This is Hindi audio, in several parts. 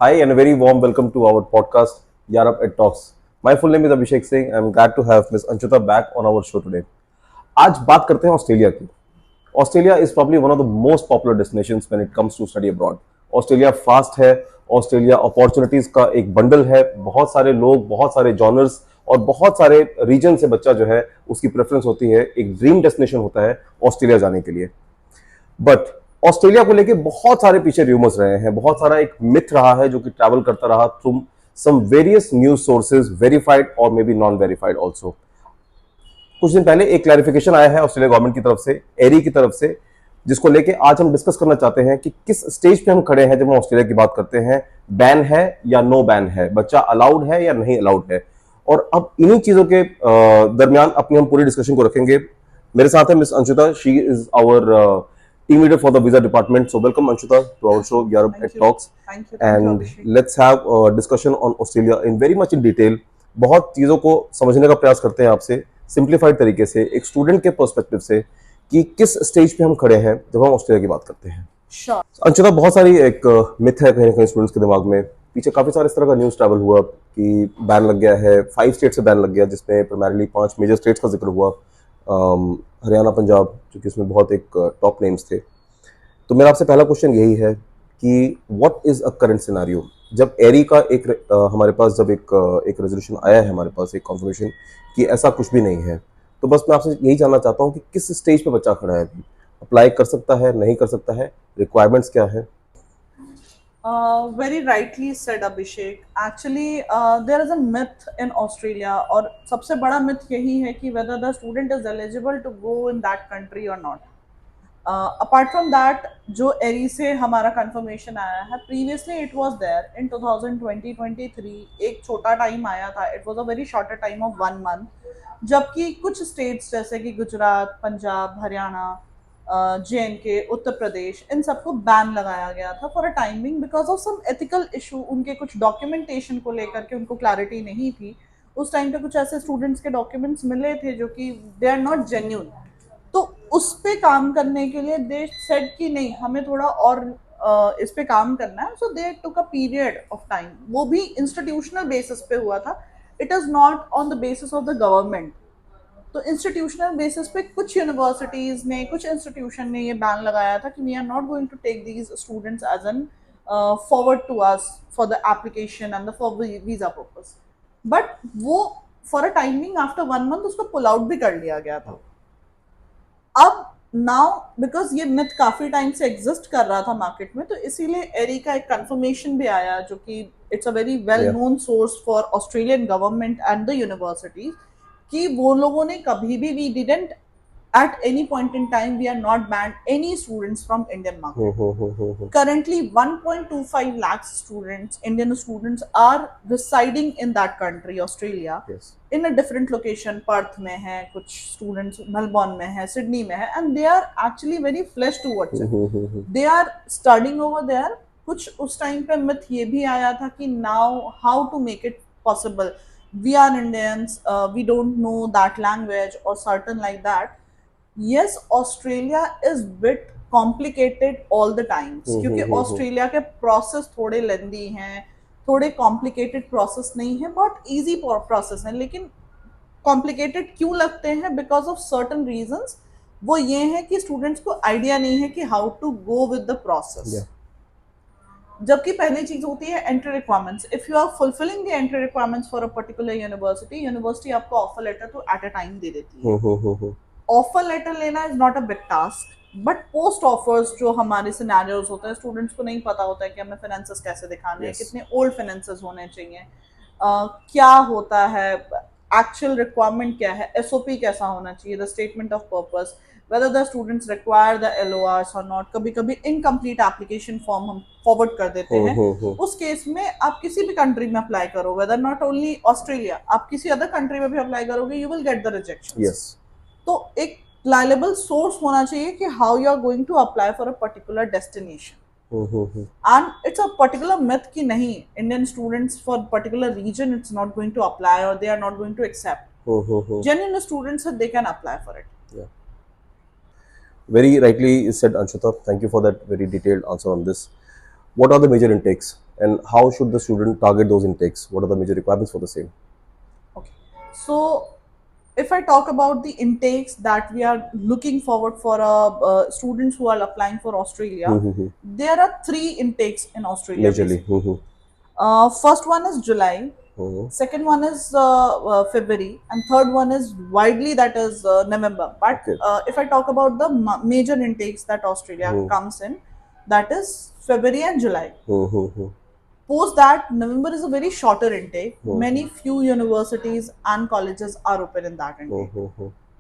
Hi, and a very warm welcome to our podcast, Yarab at Talks. My full name is Abhishek Singh. I'm glad to have Miss Anchuta back on our show today. आज बात करते हैं ऑस्ट्रेलिया की. Australia is probably one of the most popular destinations when it comes to study abroad. Australia fast है. ऑस्ट्रेलिया अपॉर्चुनिटीज का एक बंडल है. बहुत सारे लोग, बहुत सारे जॉनर्स और बहुत सारे रीजन से बच्चा जो है उसकी प्रेफरेंस होती है. एक ड्रीम डेस्टिनेशन होता है ऑस्ट्रेलिया जाने के लिए. बट ऑस्ट्रेलिया को लेके बहुत सारे पीछे रूमर्स रहे हैं. बहुत सारा एक मिथ रहा है जो कि ट्रैवल करता रहा through some various news sources, verified और maybe non verified also. कुछ दिन पहले एक क्लैरिफिकेशन आया है ऑस्ट्रेलिया गवर्नमेंट की तरफ से, एरी की तरफ से, जिसको लेके आज हम डिस्कस करना चाहते हैं कि किस स्टेज पे हम खड़े हैं जब हम ऑस्ट्रेलिया की बात करते हैं. बैन है या नो बैन है, बच्चा अलाउड है या नहीं अलाउड है. और अब इन्हीं चीजों के दरमियान अपनी हम पूरी डिस्कशन को रखेंगे. मेरे साथ है miss Anshuta. She is our team leader for the visa department. So welcome Anshuta to our show Europe Thank Tech you. Talks. Thank you. Thank you, And Abhishek. let's have a discussion on Australia in very much in detail. बहुत चीज़ों को समझने का प्रयास करते हैं आपसे सिंप्लीफाइड तरीके से, एक स्टूडेंट के पर्सपेक्टिव से, कि किस स्टेज पे हम खड़े हैं जब हम ऑस्ट्रेलिया की बात करते हैं. Sure. अंशुता, बहुत सारी एक मिथ है कहीं ना कहीं स्टूडेंट्स के दिमाग में. पीछे काफी सारे इस तरह का न्यूज ट्रैवल हुआ कि बैन लग गया है. 5 स्टेट से बैन लग गया, जिसमें प्राइमरली 5 मेजर स्टेट्स का जिक्र हुआ. हरियाणा, पंजाब, जो कि इसमें बहुत एक टॉप नेम्स थे. तो मेरा आपसे पहला क्वेश्चन यही है कि what is a current scenario. जब एरी का एक हमारे पास जब एक रेजोल्यूशन आया है, हमारे पास एक कॉन्फर्मेशन कि ऐसा कुछ भी नहीं है, तो बस मैं आपसे यही जानना चाहता हूँ कि किस स्टेज पे बच्चा खड़ा है अभी. अप्लाई कर सकता है, नहीं कर सकता है, रिक्वायरमेंट्स क्या है. Very rightly said, Abhishek. Actually, there is a myth in Australia, और सबसे बड़ा myth यही है कि whether the student is eligible to go in that country or not. Apart from that, जो एरी से हमारा कंफर्मेशन आया है, previously it was there in 2020-23. एक छोटा टाइम आया था, it was a very shorter time of 1 month, जबकि कुछ स्टेट्स जैसे कि गुजरात, पंजाब, हरियाणा, जे.एन.के, उत्तर प्रदेश, इन सबको बैन लगाया गया था for a timing because of some ethical issue. उनके कुछ डॉक्यूमेंटेशन को लेकर के उनको क्लैरिटी नहीं थी. उस टाइम पे कुछ ऐसे स्टूडेंट्स के डॉक्यूमेंट्स मिले थे जो कि दे आर नॉट जेन्यून. तो उस पे काम करने के लिए दे सेड कि नहीं, हमें थोड़ा और इस पे काम करना है. सो दे टुक अ पीरियड ऑफ टाइम. वो भी इंस्टीट्यूशनल बेसिस पे हुआ था. It is not on the basis of the government. तो इंस्टीट्यूशनल बेसिस पे कुछ यूनिवर्सिटीज ने, कुछ इंस्टीट्यूशन ने ये बैन लगाया था कि we are not going to take these students as an forward to us for the application and for visa purpose. But वो for a timing after 1 month उसको पुल आउट भी कर लिया गया था. अब नाउ बिकॉज ये मिथ काफी टाइम से एग्जिस्ट कर रहा था मार्केट में, तो इसीलिए एरी का एक कंफर्मेशन भी आया जो कि it's a very well Yeah. Known source for Australian government and the universities, कि वो लोगों ने कभी भी, we didn't at any point in time we are not banned any students from Indian market. Currently 1.25 lakhs students, Indian students, are residing in that country, Australia. Yes. In a different location. Perth में है कुछ स्टूडेंट्स, मेलबॉर्न में है, सिडनी में है, and they are actually very flash towards it. They are studying over there. कुछ उस टाइम पे मिथ ये भी आया था कि now how to make it possible, we are Indians, we don't know that language or certain like that. Yes, Australia is bit complicated all the times, क्योंकि ऑस्ट्रेलिया के प्रोसेस थोड़े लेंदी हैं, थोड़े कॉम्प्लिकेटेड प्रोसेस नहीं है, बहुत इजी प्रोसेस है. लेकिन कॉम्प्लिकेटेड क्यों लगते हैं? Because of certain reasons. वो ये है कि स्टूडेंट्स को आइडिया नहीं है कि how to go with the process. Yeah. जबकि पहली चीज होती है entry requirements. If you are fulfilling the entry requirements for a particular university, university आपको ऑफर लेटर तो एट अ टाइम दे देती है. ऑफर लेटर लेना is not a big task. But post offers जो हमारे सिनेरियोज होते हैं, स्टूडेंट्स को नहीं पता होता है कि हमें फाइनेंसेस कैसे दिखाने हैं, Yes. कितने ओल्ड फाइनेंसेस होने चाहिए, क्या होता है, एक्चुअल रिक्वायरमेंट क्या है, एसओपी कैसा होना चाहिए, the statement of purpose, whether the students require the LORs or not. कभी कभी इनकम्प्लीट एप्लीकेशन फॉर्म हम फॉरवर्ड कर देते हैं. उस केस में आप किसी भी कंट्री में अप्लाई करो, वेदर नॉट ओनली ऑस्ट्रेलिया, आप किसी अदर कंट्री में भी अप्लाई करोगे, you will get the rejection. Yes. तो एक रिलायबल सोर्स होना चाहिए कि how you are going to apply for a particular destination. And it's a particular myth कि नहीं, Indian students for particular reason it's not going to apply और they are not going to accept. Genuine students they can apply for it. Yeah. Very rightly said, Anshuta. Thank you for that very detailed answer on this. What are the major intakes? and how should the student target those intakes? What are the major requirements for the same? Okay. So if I talk about the intakes that we are looking forward for students who are applying for Australia, there are three intakes in Australia. Majorly. Basically. First one is July, second one is February, and third one is widely that is November. But Okay. if I talk about the major intakes that Australia comes in, that is February and July. Post that, November is a very shorter intake. Many few universities and colleges are open in that intake.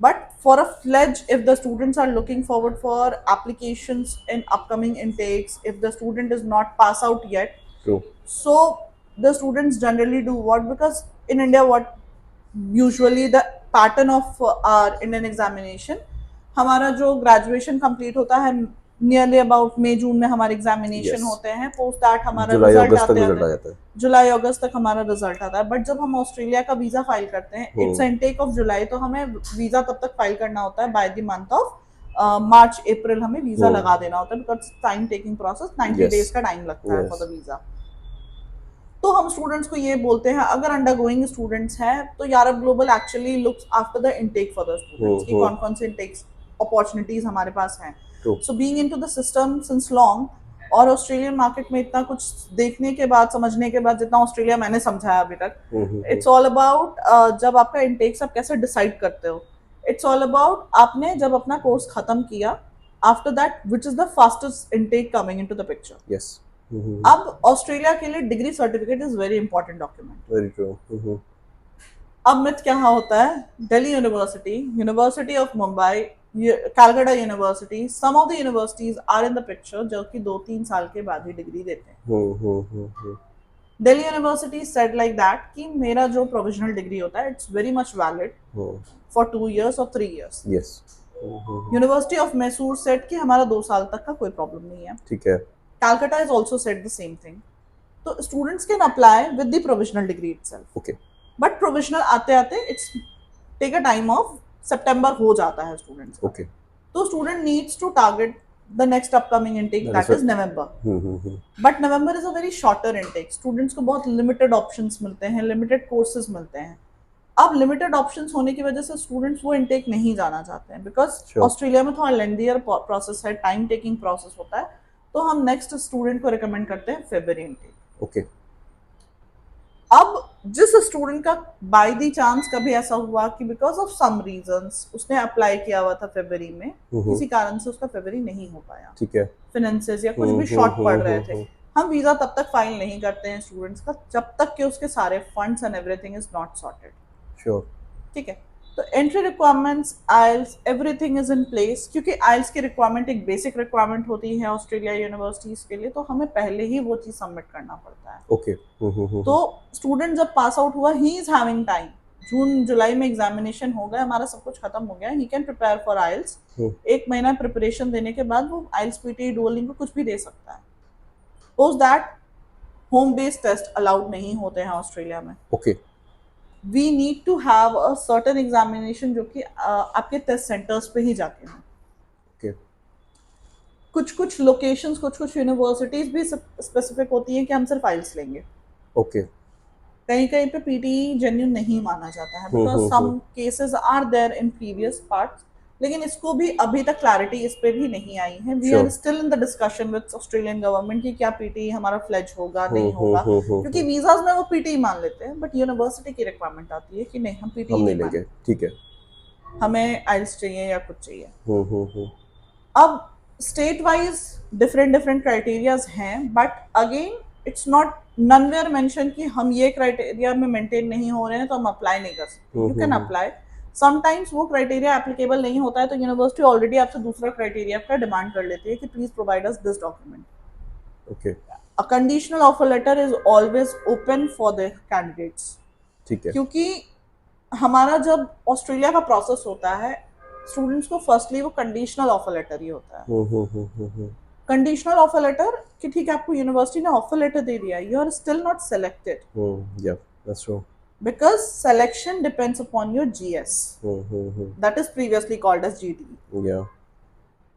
But for a fledge, if the students are looking forward for applications in upcoming intakes, if the student is not pass out yet, True. so the students generally do what? Because in India, what usually the pattern of our Indian examination, हमारा जो ग्रेजुएशन कंप्लीट होता है नियरली अबाउट मई जून में हमारे एग्जामिनेशन Yes. होते हैं. पोस्ट दैट हमारा जुलाई रिजल्ट अगस्त तक आते रिजल्ट आ हैं, जाता है. जुलाई अगस्त तक हमारा रिजल्ट आता है. बट जब हम ऑस्ट्रेलिया का वीजा फाइल करते हैं, इट्स इनटेक ऑफ जुलाई, तो हमें वीजा तब तक फाइल करना होता है by the month of March April हमें वीजा लगा देना होता है, because time taking process 90 days का टाइम लगता है फॉर द वीजा. तो हम स्टूडेंट्स को ये बोलते हैं, अगर अंडरगोइंग स्टूडेंट्स हैं तो Yarab global actually looks after the intake for the students कि कौन कौन से इनटेक्स अपॉर्चुनिटीज हमारे पास हैं. So being into the system since long, और ऑस्ट्रेलियन मार्केट में इतना कुछ देखने के बाद, समझने के बाद, जितना ऑस्ट्रेलिया मैंने समझा है अभी तक, इट्स ऑल अबाउट जब आपका इनटेक्स आप कैसे डिसाइड करते हो. इट्स ऑल अबाउट आपने जब अपना कोर्स खत्म किया, after that which is the fastest intake coming into the picture. Yes. अब ऑस्ट्रेलिया के लिए degree certificate is very important document. Very true. अब मिथ क्या होता है, Delhi university, university of Mumbai, Calcutta university, some of the universities are in the picture जो कि 2-3 साल के बाद ही डिग्री देते हैं. Delhi university said like that कि मेरा जो प्रोविजनल डिग्री होता है it's very much valid for 2 years और 3 years. Yes. University of Mysore said कि हमारा 2 साल तक का कोई प्रॉब्लम नहीं है. ठीक है. Calcutta has also said the same thing. So students can apply with the provisional degree itself. Okay. But provisional आते आते it's take a time of September हो जाता है students. Okay. तो student needs to target the next upcoming intake that is November. But November is a very shorter intake. Students को बहुत limited options मिलते हैं, limited courses मिलते हैं. अब लिमिटेड ऑप्शंस होने की वजह से स्टूडेंट्स वो इनटेक नहीं जाना चाहते हैं, बिकॉज ऑस्ट्रेलिया में थोड़ा लेंदियर प्रोसेस है, टाइम टेकिंग प्रोसेस होता है. तो हम नेक्स्ट स्टूडेंट को रिकमेंड करते हैं फेब्रुअरी इनटेक. ओके. अब जिस स्टूडेंट का बाय द चांस कभी ऐसा हुआ कि बिकॉज ऑफ सम रीजंस उसने अप्लाई किया हुआ था फेब्रुअरी में, किसी कारण से उसका फेब्रुअरी नहीं हो पाया, ठीक है, फाइनेंसेस या कुछ भी शॉर्ट पड़ रहे थे, हम वीजा तब तक फाइल नहीं करते हैं स्टूडेंट्स का जब तक कि उसके सारे funds and everything is not sorted. Sure. ठीक है. तो entry requirements, IELTS, everything is in place, क्योंकि आइल्स की रिक्वायरमेंट एक बेसिक रिक्वायरमेंट होती है ऑस्ट्रेलिया यूनिवर्सिटीज के लिए, तो हमें पहले ही वो चीज सबमिट करना पड़ता है. ओके. तो स्टूडेंट जब पास आउट हुआ, ही इज हैविंग टाइम, जून जुलाई में एग्जामिनेशन हो गया, हमारा सब कुछ खत्म हो गया, ही कैन प्रिपेयर फॉर आइल्स. 1 महीना प्रिपरेशन देने के बाद वो आइल्स पीटी डुओलिंगो कुछ भी दे सकता है. Post that home based test allowed नहीं होते हैं ऑस्ट्रेलिया में. Okay. We need to have a certain examination जो कि आपके टेस्ट सेंटर्स पे ही जाके हैं. Okay. कुछ लोकेशंस, कुछ यूनिवर्सिटीज भी स्पेसिफिक होती हैं कि हम सिर्फ फाइल्स लेंगे. ओके. कहीं कहीं पे पीटी जेन्युइन नहीं माना जाता है, because some cases are there in previous parts. लेकिन इसको भी अभी तक क्लैरिटी इस पे भी नहीं आई है. We are still in the discussion with Australian government कि क्या पीटी हमारा फ्लेज होगा नहीं होगा, क्योंकि वीजाज में वो पीटी मान लेते हैं, बट यूनिवर्सिटी की रिक्वायरमेंट आती है कि नहीं, हम पीटी नहीं लेंगे, ठीक है, हमें आइल्स चाहिए या कुछ चाहिए. अब स्टेट वाइज डिफरेंट क्राइटेरियाज हैं, but again it's not nowhere mention कि हम ये क्राइटेरिया में मेंटेन नहीं हो रहे हैं तो हम अप्लाई नहीं कर सकते. You can apply. समटाइम्स वो क्राइटेरिया एप्लीकेबल नहीं होता है तो यूनिवर्सिटी ऑलरेडी आपसे दूसरा क्राइटेरिया का डिमांड कर लेती है कि please provide us this document. Okay. A conditional offer letter is always open for the candidates. ठीक है. क्योंकि हमारा जब ऑस्ट्रेलिया का प्रोसेस होता है, स्टूडेंट्स को फर्स्टली वो कंडीशनल ऑफर लेटर ही होता है. कंडीशनल ऑफर लेटर कि ठीक है, आपको यूनिवर्सिटी ने ऑफर लेटर दे दिया, you are still not selected. Yeah that's true. Because selection depends upon your GS. That is previously called as GD. Yeah.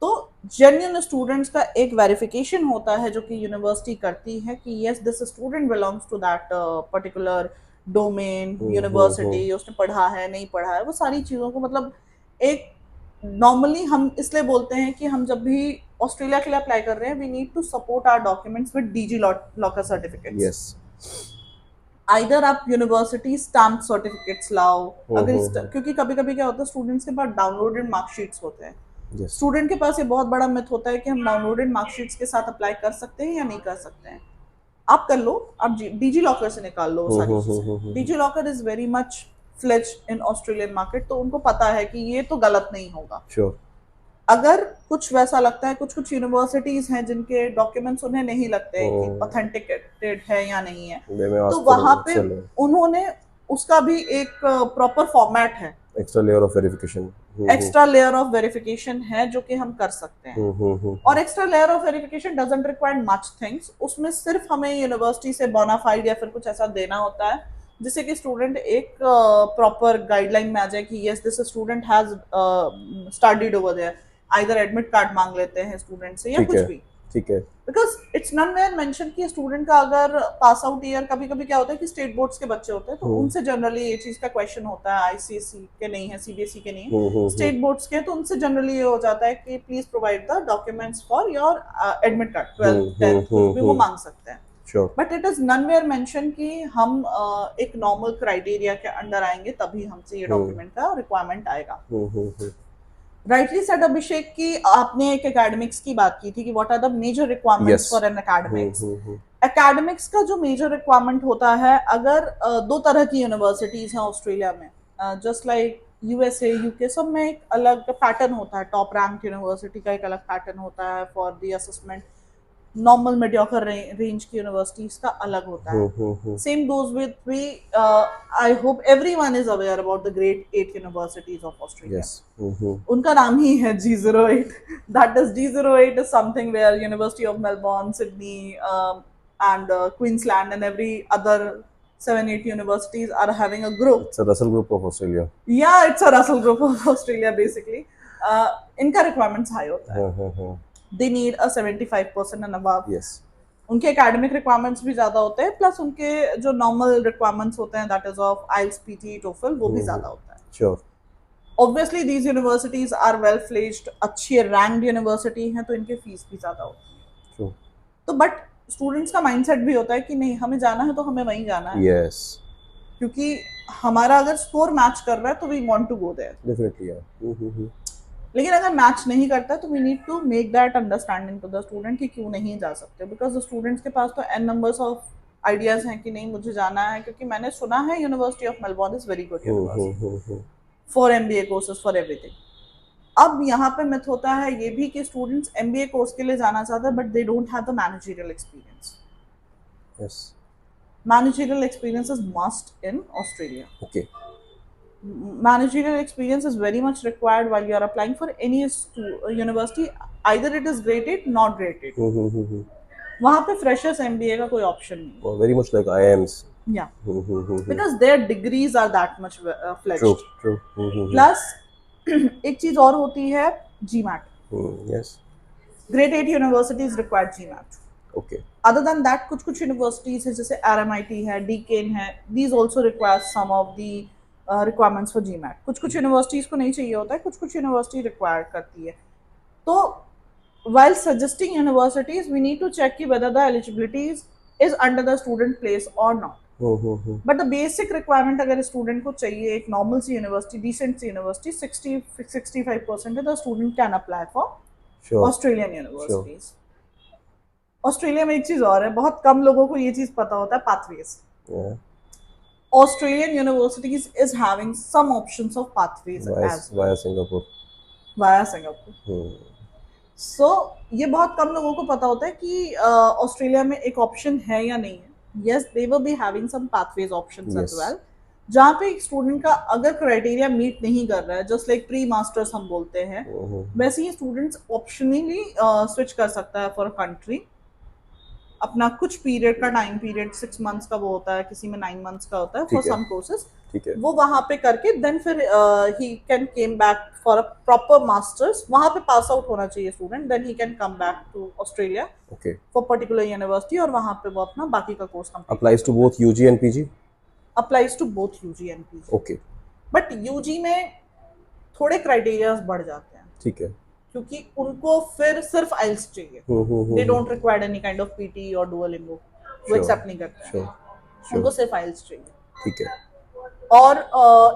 तो जेन्युइन स्टूडेंट्स का एक वेरिफिकेशन होता है जो कि यूनिवर्सिटी करती है कि yes this student belongs to that particular domain, university, उसने पढ़ा है नहीं पढ़ा है, वो सारी चीज़ों को मतलब एक नॉर्मली हम इसलिए बोलते हैं कि हम जब भी ऑस्ट्रेलिया के लिए अप्लाई कर रहे हैं we need to support our documents with DigiLocker certificates. Yes. Either आप यूनिवर्सिटी स्टैम्प सर्टिफिकेट्स लाओ, अगर क्योंकि कभी कभी क्या होता है स्टूडेंट्स के पास डाउनलोडेड मार्कशीट्स होते हैं। यस। स्टूडेंट के पास ये बहुत बड़ा मिथ होता है कि हम डाउनलोडेड मार्कशीट्स के साथ अप्लाई कर सकते हैं या नहीं कर सकते हैं। आप कर लो, आप डीजी लॉकर से निकाल लो वो सारी चीजें। DG locker is very much fledged in Australian market, तो उनको पता है कि ये तो गलत नहीं होगा। श्योर। अगर कुछ वैसा लगता है, कुछ कुछ यूनिवर्सिटीज हैं जिनके डॉक्यूमेंट्स उन्हें नहीं लगते कि ऑथेंटिकेटेड है या नहीं है, तो वहां पे उन्होंने उसका भी एक प्रॉपर फॉर्मेट है, extra layer of verification, extra layer of verification है जो कि हम कर सकते हैं। और extra layer of verification doesn't require much things, उसमें सिर्फ हमें यूनिवर्सिटी से बोनाफाइड या फिर कुछ ऐसा देना होता है जिससे कि स्टूडेंट एक प्रॉपर गाइडलाइन में आ जाए कि yes this student has studied over there. Either admit card मांग लेते हैं स्टूडेंट से या कुछ भी, ठीक है। बिकॉज इट्स नॉट मेंशन कि स्टूडेंट का अगर पास आउट ईयर, कभी कभी क्या होता है कि स्टेट बोर्ड्स के बच्चे होते हैं तो उनसे जनरली ये चीज का क्वेश्चन होता है, आईसीएसई के नहीं है, सीबीएसई के नहीं है, स्टेट बोर्ड्स के, तो उनसे जनरली ये हो जाता है कि please provide the documents for your admit card, 12th 10th कुछ भी वो मांग सकते हैं। बट इट इज नॉनवेयर मेंशन कि हम एक नॉर्मल क्राइटेरिया के अंडर आएंगे तभी हमसे ये डॉक्यूमेंट का रिक्वायरमेंट आएगा। राइटली सेड अभिषेक की आपने एक एकेडमिक्स की बात की थी कि what are the major requirements for an academics. Academics का जो मेजर रिक्वायरमेंट होता है, अगर दो तरह की यूनिवर्सिटीज हैं ऑस्ट्रेलिया में, जस्ट लाइक यूएसए यूके, सब में एक अलग पैटर्न होता है। टॉप रैंक यूनिवर्सिटी का एक अलग पैटर्न होता है for the assessment, normal mediocre range की यूनिवर्सिटीज का अलग होता है। Same goes with we, I hope everyone is aware about the great 8 universities of Australia. उनका नाम ही है G08, that is G08 is something where University of Melbourne, Sydney, and Queensland and every other 7-8 universities are having a group. It's a Russell Group of Australia. Yeah, it's a Russell Group of Australia basically. इनका requirements high होता है। They need a 75% and above. Yes. उनके एकेडमिक रिक्वायरमेंट्स भी ज्यादा होते हैं, प्लस उनके जो नॉर्मल रिक्वायरमेंट्स होते हैं that is of IELTS, PT, TOEFL, वो भी ज्यादा होता है। Sure. Obviously these universities are well fledged, अच्छी रैंक्ड यूनिवर्सिटी हैं, तो इनके फीस भी ज्यादा होती है। True. तो बट स्टूडेंट्स का माइंडसेट भी होता है कि नहीं, हमें जाना है तो हमें वहीं जाना है। Yes. क्योंकि हमारा अगर स्कोर मैच कर रहा है तो we want to go there. Definitely, yeah. लेकिन अगर मैच नहीं करता है तो we need to make that understanding to the student कि क्यों नहीं जा सकते, बिकॉज द स्टूडेंट्स के पास तो एन नंबर्स ऑफ आइडियाज हैं कि नहीं मुझे जाना है, क्योंकि मैंने सुना है university of Melbourne is very good university for MBA courses for everything. अब यहाँ पे मिथ होता है ये भी कि स्टूडेंट्स MBA कोर्स के लिए जाना चाहते हैं but they don't have the managerial experience. Yes. Managerial experience is must in Australia. Okay. Managerial experience is very much required while you are applying for any university. Either it is grade 8, not grade 8. वहाँ पे freshers MBA का कोई option नहीं। Oh, very much like IIMs. Yeah. Because their degrees are that much fledged. True. True. Plus एक चीज और होती है GMAT. Yes. Grade 8 universities require GMAT. Okay. Other than that, कुछ universities है जैसे RMIT है, DKN है, these also require some of the requirements for GMAT. कुछ universities को नहीं चाहिए होता है, कुछ university require करती है। तो while suggesting universities, we need to check whether the eligibility is under the student place or not. But the basic requirement अगर स्टूडेंट को चाहिए एक नॉर्मल सी यूनिवर्सिटी, डिसेंट सी university, 60-65% the student can apply for Australian universities. Australia में एक चीज और है, बहुत कम लोगों को ये चीज पता होता है, pathways. Australian universities is having some options of pathways via Singapore. Via Singapore. So ये बहुत कम लोगों को पता होता है कि ऑस्ट्रेलिया में एक ऑप्शन है या नहीं है। Yes, they will be having some pathways options as well. जहाँ पे एक स्टूडेंट का अगर क्राइटेरिया मीट नहीं कर रहा है, जस्ट लाइक प्री मास्टर्स हम बोलते हैं, वैसे ही स्टूडेंट्स ऑप्शनली स्विच कर सकता है फॉर कंट्री अपना कुछ पीरियड का टाइम पीरियड 6 मंथ्स का वो होता है, किसी में 9 मंथ्स का होता है फॉर ठीक है। सम कोर्सेज, ठीक है। वो वहां पे करके देन फिर he can came back for a proper masters, वहां पे पास आउट होना चाहिए student, then he can come back to Australia okay. For particular university और वहां पे वो अपना बाकी का कोर्स कंप्लीट कर अप्लाइज टू सकता बोथ यूजी एंड पीजी। है। Applies to both UG and PG, okay. But UG में थोड़े क्राइटेरियाज बढ़ जाते हैं ठीक है। क्योंकि उनको फिर सिर्फ आइल्स चाहिए, they don't require any kind of PT और डुओलिंगो, वो श्योर एक्सेप्ट नहीं करते हैं, श्योर उनको श्योर। सिर्फ आइल्स चाहिए। ठीक है। और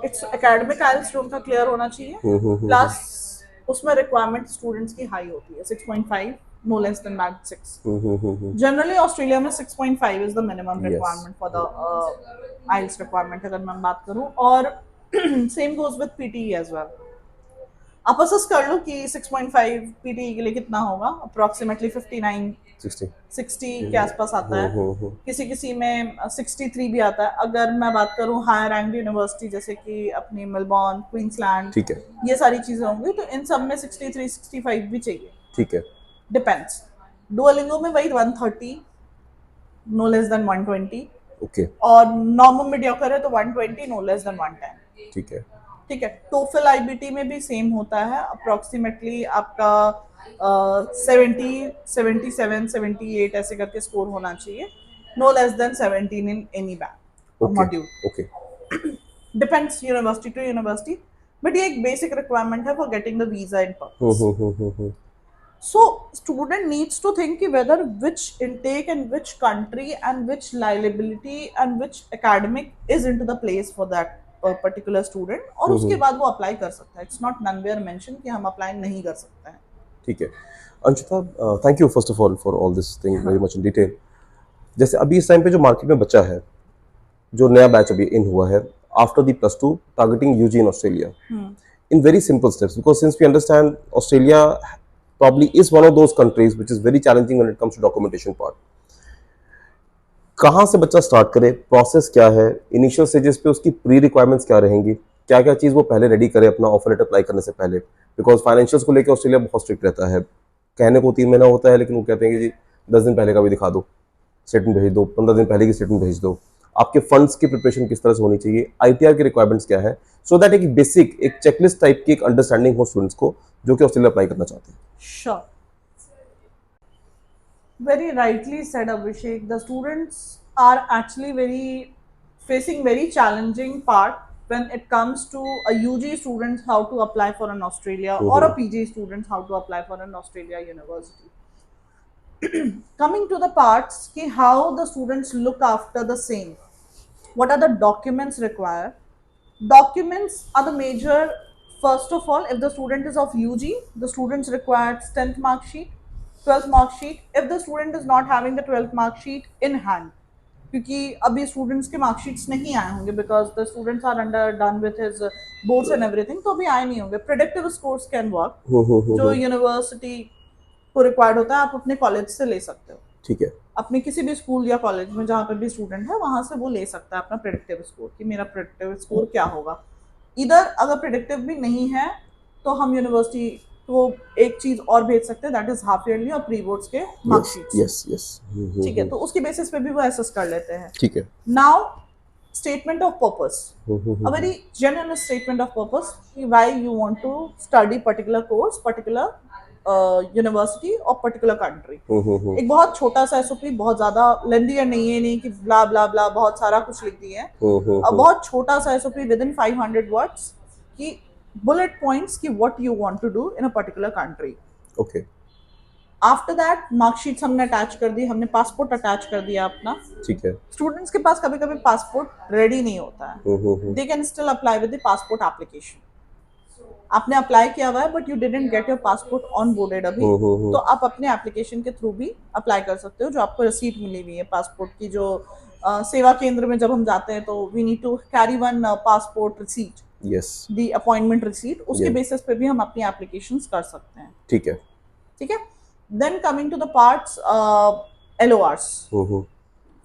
इट्स एकेडमिक आइल्स जो उनका क्लियर होना चाहिए, प्लस उसमें रिक्वायरमेंट स्टूडेंट्स की हाई होती है 6.5, no less than that 6। Generally Australia में 6.5 is the minimum yes. Requirement for the IELTS requirement, अगर मैं बात करूं। और same goes with PTE as well. आप असेस कर लो कि 6.5 पीटी के लिए कितना होगा, अप्रोक्सीमेटली 59 60। 60 के आसपास आता है, हम्म। किसी किसी में 63 भी आता है। अगर मैं बात करूं हायर रैंक यूनिवर्सिटी जैसे कि अपनी मेलबॉर्न, क्वींसलैंड, ठीक है। ये सारी चीजें होंगी, तो इन सब में 63 65 भी चाहिए, ठीक है। डिपेंड्स। डुओलिंगो में वही 130, नो लेस देन 120, ओके। और नॉर्मल मीडियोकर है तो 120, नो लेस देन 110। ठीक है। ठीक है। टोफल आईबीटी में भी सेम होता है, अप्रोक्सीमेटली आपका 70 77 78 ऐसे करके स्कोर होना चाहिए, no less than 17 in any band okay. Module, okay. Depends university to university, but ये एक बेसिक रिक्वायरमेंट है for getting the visa in purpose. So student needs to think whether which intake and which country and which liability and which academic is into the place for that particular student, और उसके बाद वो अप्लाई कर सकता है। इट्स नॉट ननवेयर मेंशन कि हम अप्लाई नहीं कर सकते हैं। ठीक है। Anshita, thank you first of all for all this thing very much in detail. जैसे अभी इस टाइम पे जो मार्केट में बचा है, जो नया बैच अभी इन हुआ है after the +2 targeting UG in Australia, in very simple steps, because since we understand Australia probably is one of those countries which is very challenging when it comes to documentation part. कहाँ से बच्चा स्टार्ट करे, प्रोसेस क्या है, इनिशियल स्टेजेस पे उसकी प्री रिक्वायरमेंट्स क्या रहेंगी, क्या क्या चीज़ वो पहले रेडी करे अपना ऑफर लेटर अप्लाई करने से पहले, बिकॉज फाइनेंशियल्स को लेकर ऑस्ट्रेलिया बहुत स्ट्रिक्ट रहता है। कहने को 3 महीना होता है, लेकिन वो कहते हैं कि जी 10 दिन पहले का भी दिखा दो, स्टेटमेंट भेज दो, 15 दिन पहले की स्टेटमेंट भेज दो। आपके फंड्स की प्रिपरेशन किस तरह से होनी चाहिए, आईटीआर की रिक्वायरमेंट्स क्या है, सो दैट एक बेसिक एक चेकलिस्ट टाइप की एक अंडरस्टैंडिंग हो स्टूडेंट्स को जो कि ऑस्ट्रेलिया अप्लाई करना चाहते हैं। Sure. Very rightly said, Abhishek. The students are actually facing very challenging part when it comes to a UG students how to apply for an Australia, or a PG students how to apply for an Australia university. Coming to the parts ki how the students look after the same, what are the documents required? Documents are the major. First of all, if the student is of UG, the students requires 10th mark sheet, 12th mark sheet. If the student is not having the 12th mark sheet in hand, क्योंकि अभी स्टूडेंट्स के मार्कशीट्स नहीं आए होंगे because the students are under done with his boards and everything, तो अभी आए नहीं होंगे। प्रेडिक्टिव स्कोर्स कैन वर्क, जो यूनिवर्सिटी को रिक्वायर्ड होता है, आप अपने कॉलेज से ले सकते हो। ठीक है। अपने किसी भी स्कूल या कॉलेज में जहाँ पर भी स्टूडेंट है वहां से वो ले सकता है अपना प्रेडिक्टिव स्कोर कि मेरा प्रेडिक्टिव स्कोर क्या होगा। इधर अगर प्रेडिक्टिव भी नहीं है तो हम यूनिवर्सिटी को एक चीज और भेज सकते हैं, दैट इज हाफ ईयरली और प्री बोर्ड्स के मार्कशीट्स। Yes yes. ठीक है, तो उसके बेसिस पे भी वो एसेस कर लेते हैं। ठीक है। Now statement of purpose, a very genuine statement of purpose, why you want to study particular course, particular university और पर्टिकुलर कंट्री। एक बहुत छोटा सा एसओपी, बहुत ज्यादा लेंदी नहीं है, नहीं कि ब्ला ब्ला ब्ला बहुत सारा कुछ लिख दिए हैं। बहुत छोटा सा एसओपी विद इन 500 वर्ड्स की बुलेट पॉइंट्स की what you want to do in a particular country. Okay. After that marksheets हमने अटैच कर दी, हमने पासपोर्ट अटैच कर दिया अपना। ठीक है। स्टूडेंट्स के पास कभी कभी पासपोर्ट रेडी नहीं होता है, they can still apply with the passport application. आपने अप्लाई किया हुआ है but you didn't get your passport on boarded अभी, तो आप अपने एप्लीकेशन के थ्रू भी अप्लाई कर सकते हो। जो आपको रिसीट मिली हुई है पासपोर्ट की, जो सेवा केंद्र में जब हम जाते हैं तो we need to carry one passport receipt, yes, the appointment receipt, उसके बेसिस पे भी हम अपनी एप्लीकेशंस कर सकते हैं। ठीक है। ठीक है। Then coming to the parts, LORs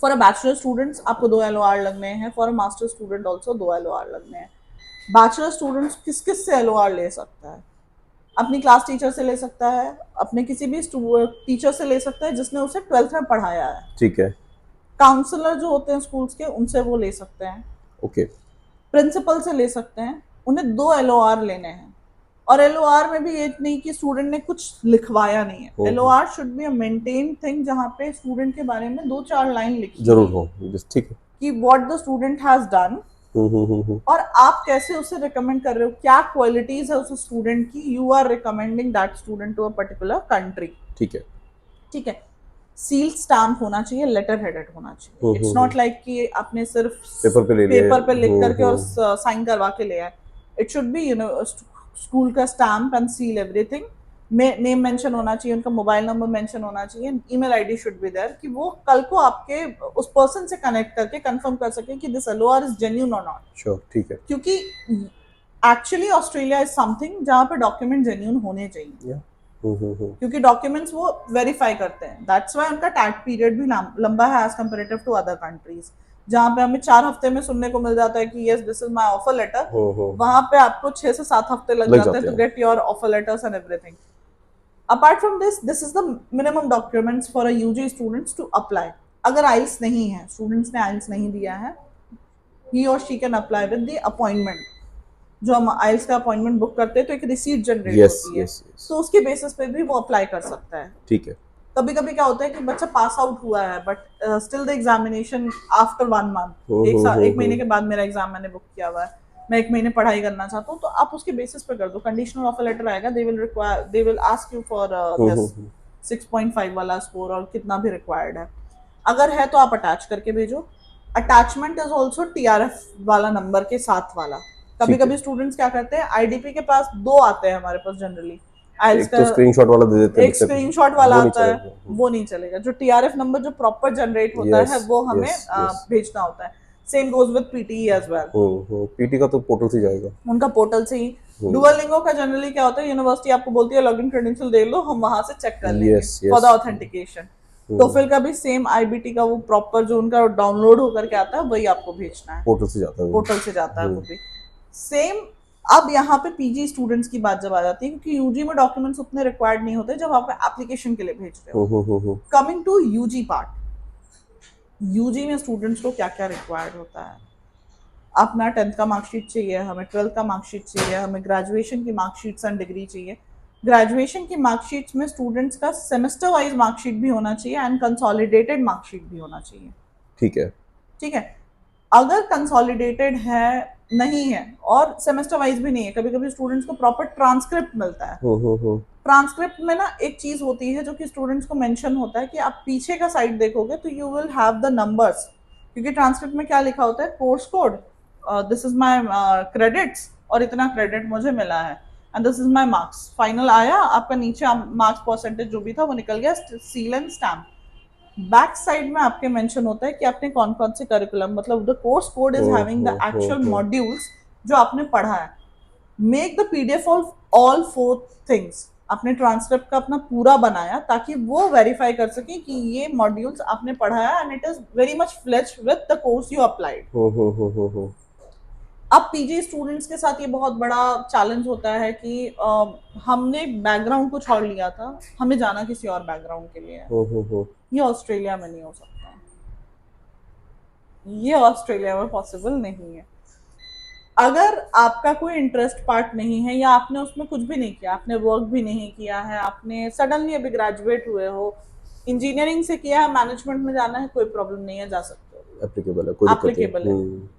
for a bachelor students आपको 2 LOR लगने हैं, for a master student also 2 LOR लगने हैं। बैचलर स्टूडेंट्स किस किस से LOR ले सकता है? अपनी क्लास टीचर से ले सकता है, अपने किसी भी टीचर से ले सकता है जिसने उसे 12th में पढ़ाया है। ठीक है। काउंसलर जो होते हैं स्कूल्स के, उनसे वो ले सकते हैं। ओके। प्रिंसिपल से ले सकते हैं। उन्हें 2 LOR लेने हैं। और LOR में भी ये नहीं कि स्टूडेंट ने कुछ लिखवाया नहीं है। LOR should be a maintain thing, जहाँ पे स्टूडेंट के बारे में 2-4 लाइन लिखी जरूर हुई हो, ठीक है। कि what the student has done, और आप कैसे उसे रिकमेंड कर रहे हो, क्या क्वालिटीज है उस स्टूडेंट की, you are recommending that student to a particular country. ठीक है। ठीक है। सील स्टैम्प होना चाहिए, लेटर हेडेड होना चाहिए। इट्स नॉट लाइक कि आपने सिर्फ पेपर पे ले लिया, पेपर पे लिख करके और साइन करवा के ले आए। इट शुड बी स्कूल का stamp and seal everything. Name mention होना चाहिए, उनका मोबाइल नंबर मेंशन होना चाहिए, email ID should be there, कि वो कल को आपके उस पर्सन से कनेक्ट करके कंफर्म कर सके कि दिस LOR इज जेन्युइन और नॉट। श्योर, ठीक है। क्योंकि एक्चुअली ऑस्ट्रेलिया इज समथिंग जहाँ पे डॉक्यूमेंट जेन्युइन होने चाहिए, क्योंकि डॉक्यूमेंट्स वो वेरीफाई करते हैं। दैट्स वाई उनका टैग पीरियड भी लंबा है as comparative to other countries, जहाँ पे हमें 4 हफ्ते में सुनने को मिल जाता है कि yes this is my offer letter. वहां पे आपको 6 से 7 हफ्ते लग जाते हैं to get your offer letters and everything. Apart from this is the minimum documents for a UG students to apply. अगर आइल्स नहीं है, स्टूडेंट्स ने आइल्स नहीं दिया है, ही और she can apply with the appointment. जो हम आइल्स का अपॉइंटमेंट बुक करते हैं तो एक रिसीट जनरेट होती है, तो उसके बेसिस पे भी वो अप्लाई कर सकता है। ठीक है। कभी कभी क्या होता है कि बच्चा पास आउट हुआ है but still the examination after 1 month, एक महीने के बाद मेरा एग्जाम मैंने बुक किया हुआ है, मैं 1 महीने पढ़ाई करना चाहता हूँ, तो आप उसके बेसिस पे कर दो। कंडीशनल ऑफर लेटर आएगा, they will ask you for this 6.5 वाला स्कोर और कितना भी रिक्वायर्ड है। अगर है तो आप अटैच करके भेजो। अटैचमेंट इज ऑल्सो TRF वाला नंबर के साथ वाला। कभी कभी स्टूडेंट्स क्या करते हैं, IDP के पास 2 आते हैं हमारे पास जनरली। एक तो स्क्रीनशॉट वाला दे देते हैं, एक स्क्रीनशॉट वाला आता है, वो नहीं चलेगा। जो TRF नंबर जो प्रॉपर जनरेट होता है वो हमें भेजना होता है। Same goes with PTE as well. PTE का तो पोर्टल से जाएगा, उनका पोर्टल से ही। डुओलिंगो का जनरली क्या होता है, यूनिवर्सिटी आपको बोलती है लॉगिन क्रेडेंशियल दे लो, हम वहां से चेक कर लेंगे फॉर द ऑथेंटिकेशन। TOEFL का भी सेम IBT का वो प्रॉपर जो उनका डाउनलोड होकर के आता है वही आपको भेजना है, पोर्टल से जाता है, पोर्टल से जाता है वो भी सेम। अब यहाँ पे PG स्टूडेंट्स की बात जब आ जाती है, क्योंकि यूजी में डॉक्यूमेंट्स उतने रिक्वायर्ड नहीं होते जब आप एप्लीकेशन के लिए भेज रहे हो। Coming to UG part, UG में स्टूडेंट्स को क्या क्या रिक्वायर्ड होता है। अपना 10th का मार्कशीट चाहिए हमें, 12th का मार्कशीट चाहिए हमें, ग्रेजुएशन की मार्कशीट्स एंड डिग्री चाहिए। ग्रेजुएशन की मार्कशीट्स में स्टूडेंट्स का सेमेस्टर वाइज मार्कशीट भी होना चाहिए एंड कंसोलिडेटेड मार्कशीट भी होना चाहिए। ठीक है। ठीक है। अगर कंसोलिडेटेड है नहीं है और सेमेस्टर वाइज भी नहीं है, कभी कभी स्टूडेंट्स को प्रॉपर ट्रांसक्रिप्ट मिलता है। ट्रांसक्रिप्ट में ना एक चीज होती है जो कि स्टूडेंट्स को मेंशन होता है कि आप पीछे का साइड देखोगे तो you will have the numbers, क्योंकि ट्रांसक्रिप्ट में क्या लिखा होता है, course code, this is my credits और इतना क्रेडिट मुझे मिला है and this is my marks. Final आया आपका, नीचे मार्क्स परसेंटेज जो भी था वो निकल गया, seal and stamp. Back side में आपके मेंशन होता है कि आपने कौन कौन से करिकुलम, मतलब the course code is having the actual modules जो आपने पढ़ा है। Make the PDF of all 4 things. आपने ट्रांसक्रिप्ट का अपना पूरा बनाया ताकि वो वेरीफाई कर सके कि ये मॉड्यूल्स आपने पढ़ा है and it is very much fleshed with the course you applied. अब PG स्टूडेंट्स के साथ ये बहुत बड़ा चैलेंज होता है कि हमने बैकग्राउंड कुछ और लिया था, हमें जाना किसी और बैकग्राउंड के लिए है। ये ऑस्ट्रेलिया में नहीं हो सकता, ये ऑस्ट्रेलिया में पॉसिबल नहीं है। अगर आपका कोई इंटरेस्ट पार्ट नहीं है या आपने उसमें कुछ भी नहीं किया, आपने वर्क भी नहीं किया है, आपने सडनली अभी ग्रेजुएट हुए हो, इंजीनियरिंग से किया है, मैनेजमेंट में जाना है, कोई प्रॉब्लम नहीं है, जा सकते हो, एप्लीकेबल है, कोई दिक्कत नहीं। एप्लीकेबल है।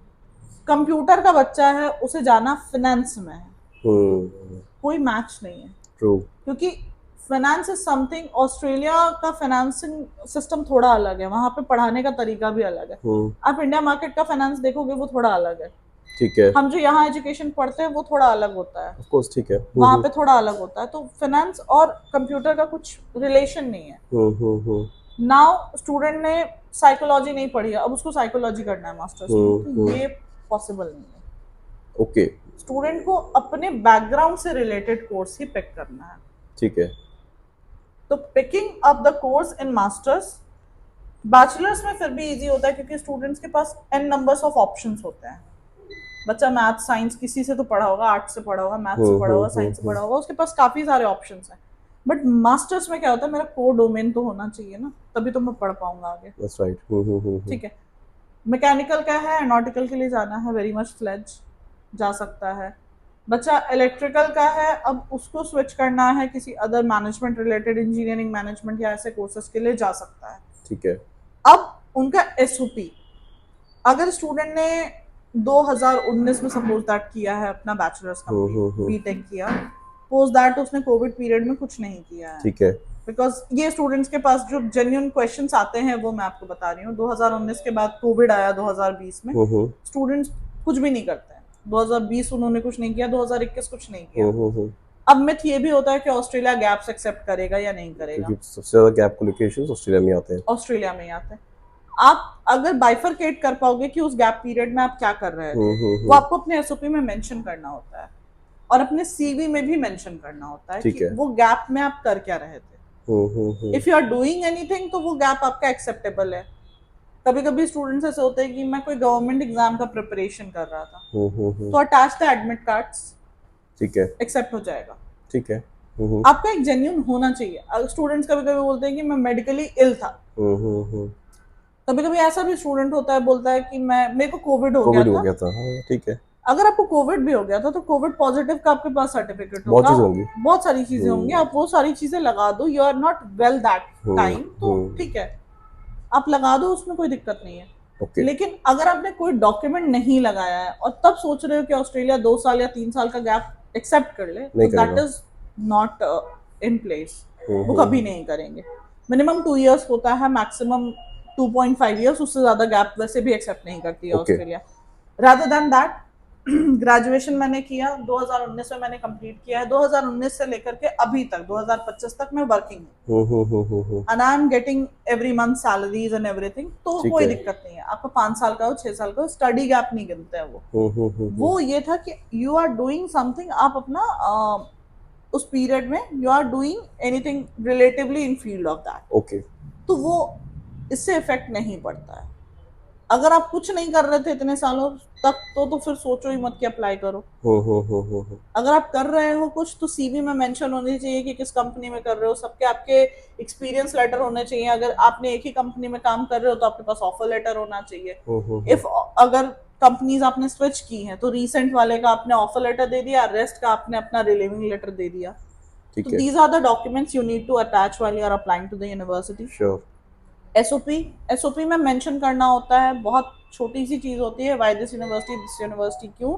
कंप्यूटर का बच्चा है, उसे जाना फाइनेंस में है, कोई मैच नहीं है। ट्रू। क्योंकि फाइनेंस इज समथिंग, ऑस्ट्रेलिया का फाइनेंसिंग सिस्टम थोड़ा अलग है, वहां पे पढ़ाने का तरीका भी अलग है। आप इंडिया मार्केट का फाइनेंस देखोगे वो थोड़ा अलग है। ठीक है। हम जो यहाँ एजुकेशन पढ़ते हैं वो थोड़ा अलग होता है, ऑफ कोर्स, ठीक है। वहां पे थोड़ा अलग होता है। तो फाइनेंस और कंप्यूटर का कुछ रिलेशन नहीं है। नाउ स्टूडेंट ने साइकोलॉजी नहीं पढ़ी है, अब उसको साइकोलॉजी करना है मास्टर्स में, तो ये पॉसिबल नहीं है। ओके। स्टूडेंट को अपने बैकग्राउंड से रिलेटेड कोर्स ही पिक करना है। ठीक है। तो picking up the course in masters, bachelors में फिर भी इजी होता है क्योंकि स्टूडेंट्स के पास n नंबर्स ऑफ ऑप्शंस होते हैं। बच्चा मैथ साइंस किसी से तो पढ़ा होगा, आर्ट्स से पढ़ा होगा, मैथ से पढ़ा होगा, साइंस से पढ़ा होगा, उसके पास काफी सारे ऑप्शंस हैं। बट मास्टर्स में क्या होता है, मेरा कोर डोमेन तो होना चाहिए ना, तभी तो मैं पढ़ पाऊंगा आगे। That's right. ठीक है। मैकेनिकल का है, एरोनॉटिकल के लिए जाना है, वेरी मच फ्लेज जा सकता है। बच्चा इलेक्ट्रिकल का है, अब उसको स्विच करना है किसी other management related, engineering management या ऐसे कोर्सेज के लिए जा सकता है। ठीक है। अब उनका एसओपी, अगर स्टूडेंट ने 2019 में सपोज दैट किया है अपना बैचलर्स कंप्लीट, बीटेक किया, पोस्ट दैट उसने कोविड पीरियड में कुछ नहीं किया है। ठीक है। बिकॉज ये स्टूडेंट्स के पास जो जेन्युइन क्वेश्चंस आते हैं वो मैं आपको बता रही हूँ। 2019 के बाद कोविड आया 2020 में, स्टूडेंट्स कुछ भी नहीं करते हैं। 2020 उन्होंने कुछ नहीं किया, 2021 कुछ नहीं किया। अब मिथ ये भी होता है कि ऑस्ट्रेलिया गैप्स एक्सेप्ट करेगा या नहीं करेगा, क्योंकि सबसे ज्यादा गैप को लेके इश्यूज ऑस्ट्रेलिया में आते हैं। ऑस्ट्रेलिया में ही आते हैं। आप अगर बाइफरकेट कर पाओगे कि उस गैप पीरियड में आप क्या कर रहे थे, वो आपको अपने एसओपी में मेंशन करना होता है और अपने सीवी में भी मेंशन करना होता है कि वो गैप में आप कर क्या रहे थे। If you are doing anything तो वो गैप आपका एक्सेप्टेबल है। कभी कभी स्टूडेंट्स ऐसे होते हैं कि मैं कोई गवर्नमेंट एग्जाम का प्रिपरेशन कर रहा था, तो अटैच द एडमिट कार्ड्स, ठीक है, एक्सेप्ट हो जाएगा। ठीक है। आपका एक जेन्युइन होना चाहिए। स्टूडेंट्स कभी कभी बोलते हैं कि मैं मेडिकली इल था, कभी कभी ऐसा भी स्टूडेंट होता है बोलता है कि मेरे को कोविड हो गया था। हाँ, ठीक है। अगर आपको कोविड भी हो गया था तो कोविड पॉजिटिव का आपके पास सर्टिफिकेट बहुत होगा, चीजें होंगी, बहुत सारी चीजें होंगी, आप वो सारी चीजें लगा दो। You are not well that time, तो ठीक है आप लगा दो, उसमें कोई दिक्कत नहीं है। Okay. लेकिन अगर आपने कोई डॉक्यूमेंट नहीं लगाया है और तब सोच रहे हो कि ऑस्ट्रेलिया 2 साल या 3 साल का गैप एक्सेप्ट कर ले, तो that is not in place. वो कभी नहीं करेंगे। मिनिमम 2 इयर्स होता है, मैक्सिमम 2.5 इयर्स, उससे ज्यादा गैप वैसे भी एक्सेप्ट नहीं करती है Australia. Rather than that, graduation मैंने किया 2019 में, मैंने कंप्लीट किया है। 2019 से लेकर के अभी तक 2025 तक मैं वर्किंग हूँ and I am getting every month salaries and everything, तो कोई दिक्कत नहीं है। आपका 5 साल का हो, 6 साल का हो, स्टडी गैप नहीं गिनते हैं वो ये था कि यू आर डूइंग समथिंग, आप अपना उस पीरियड में you are doing anything relatively in field of that. Okay, तो वो इससे इफेक्ट नहीं पड़ता है। अगर आप कुछ नहीं कर रहे थे इतने सालों तक तो फिर सोचो ही मत कि अप्लाई करो। अगर आप कर रहे हो कुछ तो सीवी में मेंशन होनी चाहिए कि किस कंपनी में कर रहे हो, सबके आपके एक्सपीरियंस लेटर होने चाहिए। अगर आपने एक ही कंपनी में काम कर रहे हो तो आपके पास ऑफर लेटर होना चाहिए। इफ अगर कंपनीज आपने स्विच की हैं तो रीसेंट वाले का आपने ऑफर लेटर दे दिया, रेस्ट का आपने अपना रिलीविंग लेटर दे दिया। तो these are the documents you need to attach while you are applying to the university. Sure. SOP में मेंशन करना होता है, बहुत छोटी सी चीज होती है, why this university, this university क्यों,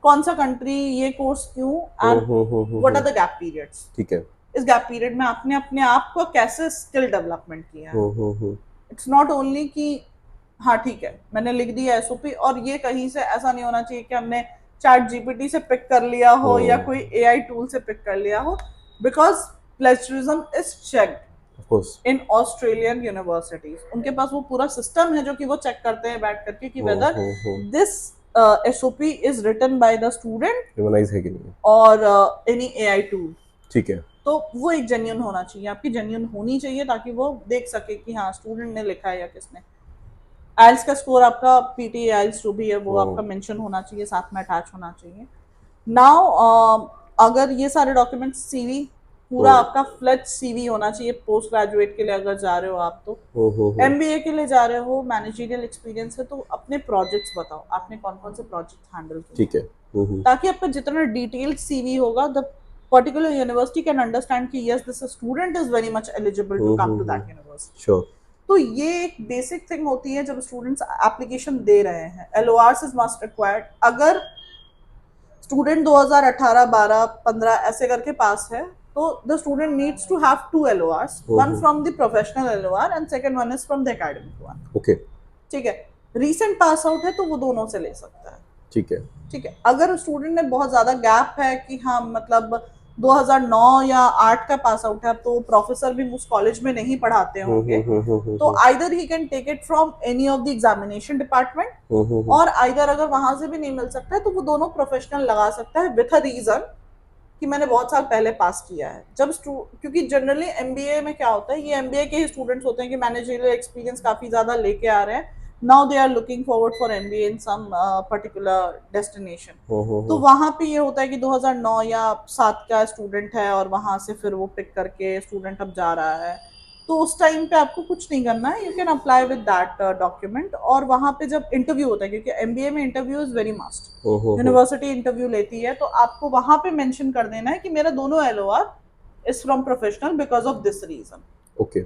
कौन सा कंट्री, ये कोर्स क्यों, and what are the gap periods. ठीक है। इस गैप पीरियड में आपने अपने आप को कैसे स्किल डेवलपमेंट किया है। इट्स नॉट ओनली कि हाँ ठीक है मैंने लिख दिया एसओपी, और ये कहीं से ऐसा नहीं होना चाहिए कि हमने चैट जीपीटी से पिक कर लिया हो या कोई एआई टूल से पिक कर लिया हो, because plagiarism is checked in Australian universities. उनके पास वो पूरा सिस्टम है जो कि वो चेक करते हैं बैठ करके कि whether this SOP is written by the student, humanize है कि नहीं, और एनी एआई टूल। ठीक है। तो वो एक जेन्युइन होना चाहिए, आपकी जेन्युइन होनी चाहिए, ताकि वो देख सके कि हाँ स्टूडेंट ने लिखा है या किसने। आइल्स का स्कोर आपका, पीटी आइल्स जो भी है वो आपका मेंशन होना चाहिए, साथ में अटैच होना चाहिए। नाउ अगर ये सारे डॉक्यूमेंट्स, सीवी पूरा आपका फ्लेज सीवी होना चाहिए। पोस्ट ग्रेजुएट के लिए अगर जा रहे हो आप, तो एमबीए के लिए जा रहे हो, मैनेजरियल एक्सपीरियंस है, तो अपने प्रोजेक्ट्स बताओ, आपने कौन कौन से प्रोजेक्ट हैंडल किए, ठीक है। ताकि आपका जितना डिटेल्ड सीवी होगा, the particular university can understand कि yes this student is very much eligible to come to that university. Sure. तो ये एक बेसिक थिंग होती है जब स्टूडेंट्स एप्लीकेशन दे रहे हैं। LORs is must required. अगर स्टूडेंट 2018, 12, 15 ऐसे करके पास है, तो the student needs to have 2 LORs, one from the professional LOR and second one is from the academic one. Okay. ठीक है। रीसेंट पास आउट है तो वो दोनों से ले सकता है। ठीक है। ठीक है। अगर स्टूडेंट ने बहुत ज्यादा गैप है कि हाँ मतलब 2009 या 8 का पास आउट है, तो प्रोफेसर भी उस कॉलेज में नहीं पढ़ाते होंगे, तो either he can take it from any of the examination department, और आइदर अगर वहां से भी नहीं मिल सकता है तो वो दोनों प्रोफेशनल लगा सकता है विथ अ रीजन कि मैंने बहुत साल पहले पास किया है। जब क्योंकि जनरली एमबीए में क्या होता है, ये एमबीए के ही स्टूडेंट्स होते हैं कि मैनेजरियल एक्सपीरियंस काफी ज्यादा लेके आ रहे हैं, now they are looking forward for MBA in some particular destination. तो वहाँ पे ये होता है कि 2009 या 7 का स्टूडेंट है और वहाँ से फिर वो पिक करके स्टूडेंट अब जा रहा है, तो उस टाइम पे आपको कुछ नहीं करना है, you can apply with that document. और वहाँ पे जब इंटरव्यू होता है, क्योंकि MBA में interview is very must, university interview लेती है, तो आपको वहाँ पे मेंशन कर देना है कि मेरा दोनों LOR is from professional because of this reason. Okay,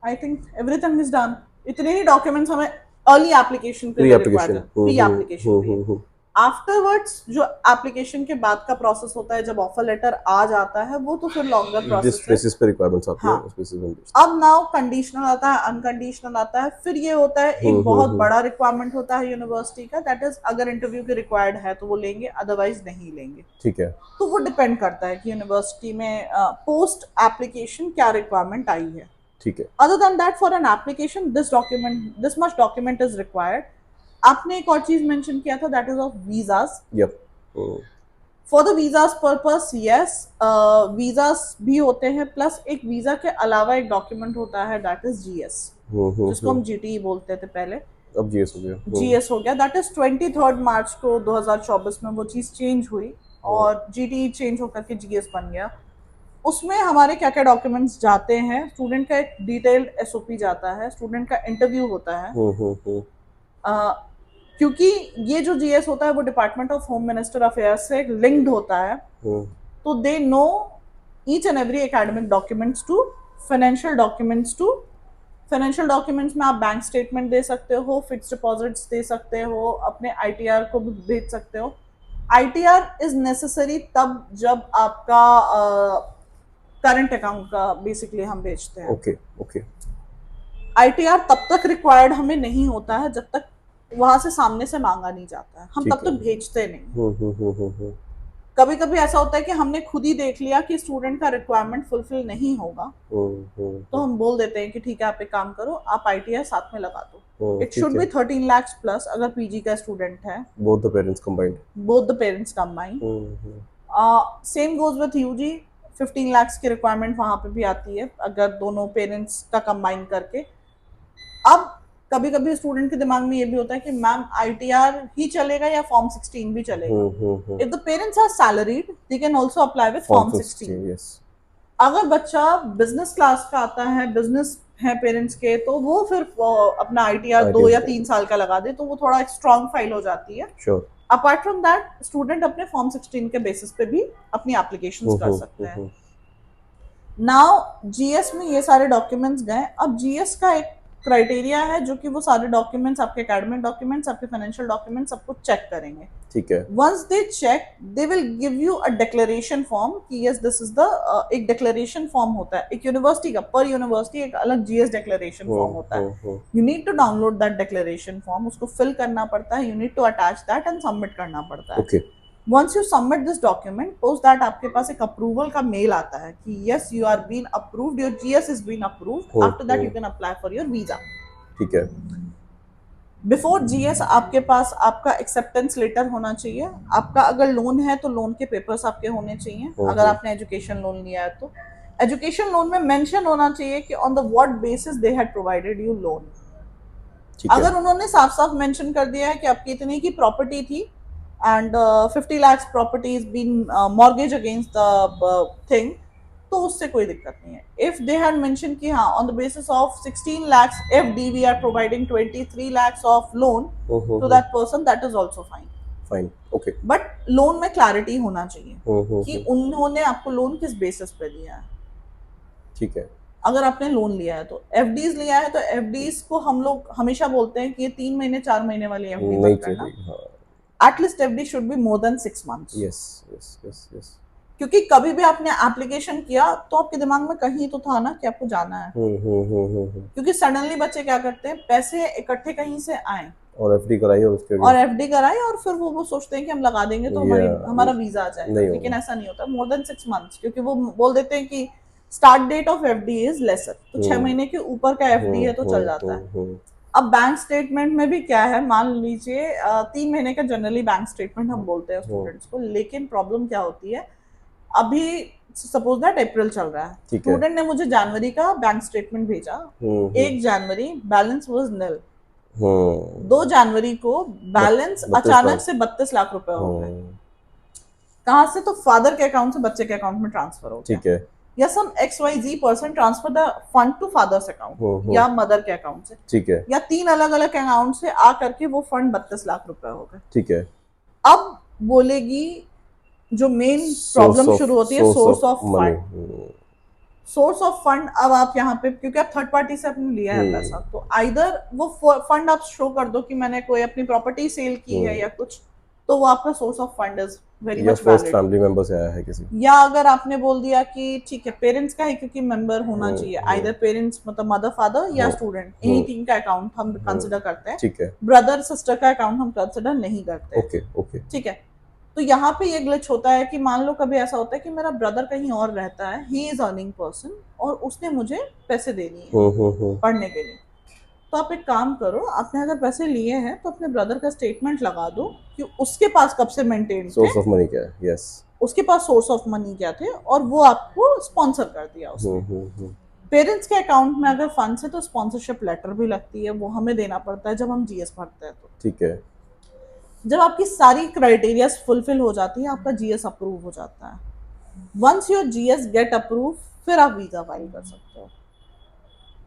I think everything is done. इतने ही डॉक्यूमेंट्स हमें अर्ली एप्लीकेशन के प्री लिए रिक्वायर्ड एप्लीकेशन, है, प्री एप्लीकेशन। आफ्टरवर्ड्स जो एप्लीकेशन के बाद का प्रोसेस होता है, जब ऑफर लेटर आ जाता है, वो तो फिर लॉन्गर जिस प्रोसेस है। बेसिस पे रिक्वायरमेंट्स आती हाँ। है उस बेसिस पे हम भेजते अब नाउ कंडीशनल आता है, अनकंडीशनल आता है, फिर ये होता है एक बहुत बड़ा रिक्वायरमेंट होता है यूनिवर्सिटी का, दैट इज अगर इंटरव्यू के रिक्वायर्ड है तो वो लेंगे, अदरवाइज नहीं लेंगे। हैं। ठीक है, तो वो डिपेंड करता है कि यूनिवर्सिटी में पोस्ट एप्लीकेशन क्या रिक्वायरमेंट आई है। ठीक है। Other than that, for an application, this much document is required. आपने एक और चीज मेंशन किया था, that is of visas. Yup. For the visas purpose, yes, visas भी होते हैं, प्लस एक वीजा के अलावा एक डॉक्यूमेंट होता है, that is GS, जिसको हम GTE बोलते थे पहले, अब जीएस हो गया। GS हो गया। दैट इज 23 मार्च को 2024 में वो चीज चेंज हुई और GTE चेंज होकर के GS बन गया। उसमें हमारे क्या क्या डॉक्यूमेंट्स जाते हैं, स्टूडेंट का एक डिटेल्ड SOP जाता है, स्टूडेंट का इंटरव्यू होता है। क्योंकि ये जो GS होता है वो department of home minister affairs से लिंक्ड होता है, तो they know each and every academic documents to financial documents to financial documents में आप बैंक स्टेटमेंट दे सकते हो, फिक्स डिपॉजिट्स दे सकते हो, अपने ITR को भी भेज सकते हो। ITR इज नेसेसरी तब जब आपका करंट अकाउंट का बेसिकली हम भेजते हैं। Okay okay. ITR तब तक रिक्वायर्ड हमें नहीं होता है जब तक वहां से सामने से मांगा नहीं जाता है, हम तब तक भेजते नहीं। कभी कभी ऐसा होता है कि हमने खुद ही देख लिया कि स्टूडेंट का रिक्वायरमेंट फुलफिल नहीं होगा, तो हम बोल देते हैं कि ठीक है आप एक काम करो, आप ITR साथ में लगा दो। It should B 13 lakhs plus अगर PG का स्टूडेंट है, both the parents combined, both the parents combined. Same goes with UG, 15 lakhs की रिक्वायरमेंट वहां पे भी आती है अगर दोनों पेरेंट्स का कंबाइन करके। अब कभी कभी स्टूडेंट के दिमाग में ये भी होता है कि मैम ITR ही चलेगा या फॉर्म 16 भी चलेगा। If the parents are salaried, they can also apply with form 16। Yes. अगर बच्चा बिजनेस क्लास का आता है, बिजनेस है पेरेंट्स के, तो वो फिर अपना ITR 2 या 3 साल का लगा दे, तो वो थोड़ा स्ट्रॉन्ग फाइल हो जाती है। Sure. Apart from that, student अपने फॉर्म 16 के बेसिस पे भी अपनी एप्लीकेशंस कर सकते हैं। नाउ GS में ये सारे डॉक्यूमेंट्स गए। अब GS का एक क्राइटेरिया है जो कि वो सारे डॉक्यूमेंट्स, आपके एकेडमिक डॉक्यूमेंट्स, आपके फाइनेंशियल डॉक्यूमेंट्स सबको चेक करेंगे। ठीक है। Once they check, they will give you a declaration form कि यस दिस इज द, एक डिक्लेरेशन फॉर्म होता है एक यूनिवर्सिटी का, पर यूनिवर्सिटी एक अलग GS डिक्लेरेशन फॉर्म होता है। You need to download that declaration form, उसको फिल करना पड़ता है, you need to attach that and submit करना पड़ता है। Okay. Once you submit this document, post that आपके पास एक अप्रूवल का मेल आता है कि yes you are being approved, your GS is being approved, after that you can apply for your visa। ठीक है। बिफोर GS आपके पास आपका एक्सेप्टेंस लेटर होना चाहिए। आपका अगर लोन है तो लोन के पेपर्स आपके होने चाहिए। अगर आपने एजुकेशन लोन लिया है तो एजुकेशन लोन में मेंशन होना चाहिए कि on the what basis they had provided you loan. अगर उन्होंने साफ साफ मेंशन कर दिया है कि आपकी इतनी की प्रॉपर्टी थी and 50 lakhs property is been mortgage against the thing, तो उससे कोई दिक्कत नहीं है। इफ दे हैड मेंशन कि हाँ on the basis of 16 lakhs FD we are providing 23 lakhs of loan to that person, that is also fine. Fine, okay. But loan में क्लैरिटी होना चाहिए कि उन्होंने आपको लोन किस बेसिस पे दिया है। ठीक है। अगर आपने लोन लिया है तो FDs लिया है तो FDs को हम लोग हमेशा बोलते हैं कि ये 3 महीने 4 महीने वाली FD मत करना। At least FD should be more than 6 months। Yes yes yes yes. क्योंकि कभी भी आपने एप्लीकेशन किया तो आपके दिमाग में कहीं तो था ना कि आपको जाना है। क्योंकि सडनली बच्चे क्या करते हैं, पैसे इकट्ठे कहीं से आए और FD कराई और उसके और FD कराई और फिर वो सोचते हैं कि हम लगा देंगे तो हमारा वीजा आ जाएगा, लेकिन ऐसा नहीं होता। मोर देन 6 months, क्योंकि वो बोल देते हैं कि start date of FD is lesser, तो 6 महीने के ऊपर का FD है तो चल जाता है। अब बैंक स्टेटमेंट में भी क्या है, मान लीजिए 3 महीने का जनरली बैंक स्टेटमेंट हम बोलते हैं स्टूडेंट्स को, लेकिन प्रॉब्लम क्या होती है, अभी सपोज दैट अप्रैल चल रहा है, ठीक है। स्टूडेंट ने मुझे जनवरी का बैंक स्टेटमेंट भेजा, 1 जनवरी बैलेंस वाज निल, 2 जनवरी को बैलेंस 32 अचानक लाख। से 32 लाख रुपए हो गए। कहाँ से? तो फादर के अकाउंट से बच्चे के अकाउंट में ट्रांसफर हो गया। ठीक है। या some XYZ person transfer the fund to father's account या मदर के अकाउंट से, ठीक है। या 3 अलग अलग अकाउंट से आ करके वो फंड 32 लाख रुपए हो गए। ठीक है। अब बोलेगी जो मेन प्रॉब्लम शुरू होती है, source of fund. Source of fund, अब आप यहाँ पे क्योंकि आप थर्ड पार्टी से आपने लिया है पैसा, तो आइदर वो फंड आप शो कर दो कि मैंने कोई अपनी प्रॉपर्टी सेल की है या कुछ, तो वो आपका source of fund is very much first family member से आया है किसी, या अगर आपने बोल दिया कि ठीक है पेरेंट्स का है क्योंकि मेंबर होना चाहिए, आइदर पेरेंट्स मतलब मदर फादर या स्टूडेंट, इन्हीं तीन का अकाउंट हम कंसिडर करते हैं। ठीक है। ब्रदर सिस्टर का अकाउंट हम कंसिडर नहीं करते। Okay okay. ठीक है। तो यहाँ पे ये ग्लिच होता है कि मान लो कभी ऐसा होता है कि मेरा ब्रदर कहीं और रहता है, ही इज अर्निंग पर्सन, और उसने मुझे पैसे देनी है पढ़ने के लिए। तो आप एक काम करो, आपने अगर पैसे लिए हैं तो अपने ब्रदर का स्टेटमेंट लगा दो कि उसके पास कब से मेंटेन सोर्स ऑफ मनी क्या है। यस, उसके पास सोर्स ऑफ मनी क्या थे, और वो आपको स्पॉन्सर कर दिया उसने। पेरेंट्स के अकाउंट में अगर फंड्स है तो स्पॉन्सरशिप लेटर भी लगती है, वो हमें देना पड़ता है जब हम जीएस भरते हैं। तो ठीक है। जब आपकी सारी क्राइटेरिया फुलफिल हो जाती है, आपका जीएस अप्रूव हो जाता है। Once your GS get approve, फिर आप वीजा फाइल कर सकते हो।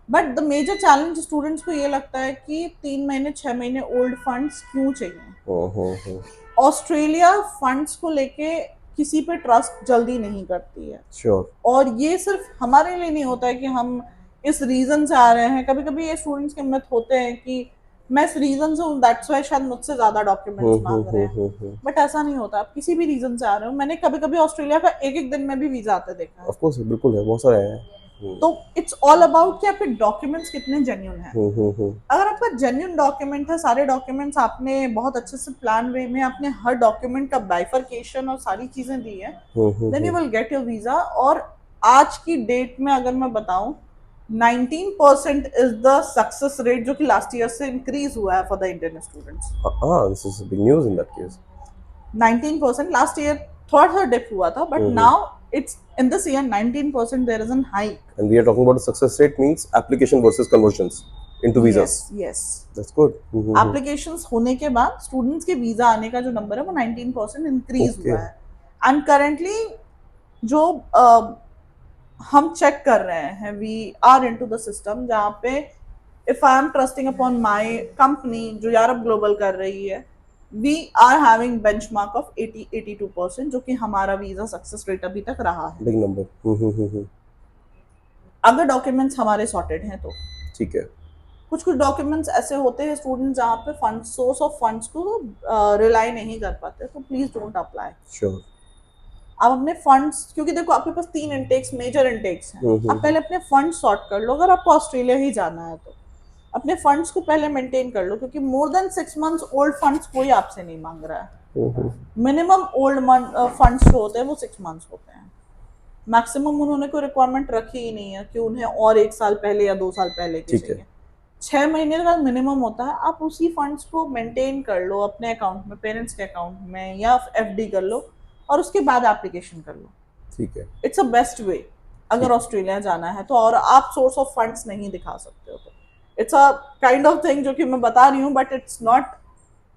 But the major challenge students को ये लगता है कि 3 महीने 6 महीने ओल्ड फंड्स क्यों चाहिए। ऑस्ट्रेलिया फंड्स को लेके किसी पे ट्रस्ट जल्दी नहीं करती है। श्योर। और ये सिर्फ हमारे लिए नहीं होता है कि हम इस रीजन से आ रहे हैं। कभी कभी ये स्टूडेंट्स के मिथ होते हैं कि मैं इस रीजन से हूँ, दैट्स व्हाई शायद मुझसे ज्यादा डॉक्यूमेंट्स मांग रहे हैं। बट ऐसा नहीं होता, आप किसी भी रीजन से आ रहे हो। मैंने कभी कभी ऑस्ट्रेलिया का एक दिन में भी वीजा आते देखा है। ऑफ कोर्स, बिल्कुल है, बहुत सारे हैं। तो इट्स ऑल अबाउट कि आपके डॉक्यूमेंट्स कितने जेन्युइन हैं। अगर आपका जेन्युइन डॉक्यूमेंट है, सारे डॉक्यूमेंट्स आपने बहुत अच्छे से प्लान वे में आपने हर डॉक्यूमेंट का बाइफरकेशन और सारी चीजें दी है, then you will get your visa. और आज की डेट में अगर मैं बताऊं, 19% इज द सक्सेस रेट, जो कि लास्ट ईयर से इंक्रीज हुआ है for the Indian students. This is big news in that case. 19% last year थोड़ा सा डिप हुआ था, but now it's in this year 19% there is a hike. And we are talking about the success rate means application versus conversions into visas. Yes. That's good. Applications होने के बाद स्टूडेंट्स के वीजा आने का जो नंबर है वो 19% इंक्रीज हुआ है। एंड करंटली जो हम चेक कर रहे हैं, we are into the system, जहाँ पे if I am trusting upon my company जो यारब ग्लोबल कर रही है, we are having benchmark of 80-82%, जो कि हमारा वीजा सक्सेस रेट अभी तक रहा है। Big number. अगर डॉक्यूमेंट्स हमारे सॉर्टेड हैं तो ठीक है। कुछ डॉक्यूमेंट्स ऐसे होते हैं स्टूडेंट जहाँ पे फंड सोर्स ऑफ फंड्स को रिलाई नहीं कर पाते, तो प्लीज डोंट अप्लाई। श्योर। आप अपने फंड्स, क्योंकि देखो आपके पास 3 इनटेक्स मेजर इनटेक्स हैं, आप पहले अपने फंड सॉर्ट कर लो। अगर आपको ऑस्ट्रेलिया ही जाना है तो अपने फंड्स को पहले मेंटेन कर लो, क्योंकि more than 6 months old funds कोई आपसे नहीं मांग रहा है। मिनिमम ओल्ड फंड्स जो होते हैं वो 6 मंथ्स होते हैं। मैक्सिमम उन्होंने कोई रिक्वायरमेंट रखी ही नहीं है कि उन्हें और 1 साल पहले या 2 साल पहले की चाहिए। 6 महीने का मिनिमम होता है। आप उसी फंड्स को मेंटेन कर लो अपने अकाउंट में, पेरेंट्स के अकाउंट में, या FD कर लो और उसके बाद एप्लीकेशन कर लो। ठीक है। इट्स अ बेस्ट वे अगर ऑस्ट्रेलिया जाना है तो। और आप सोर्स ऑफ फंड्स नहीं दिखा सकते हो तो it's a kind of thing जो कि मैं बता रही हूँ, but it's not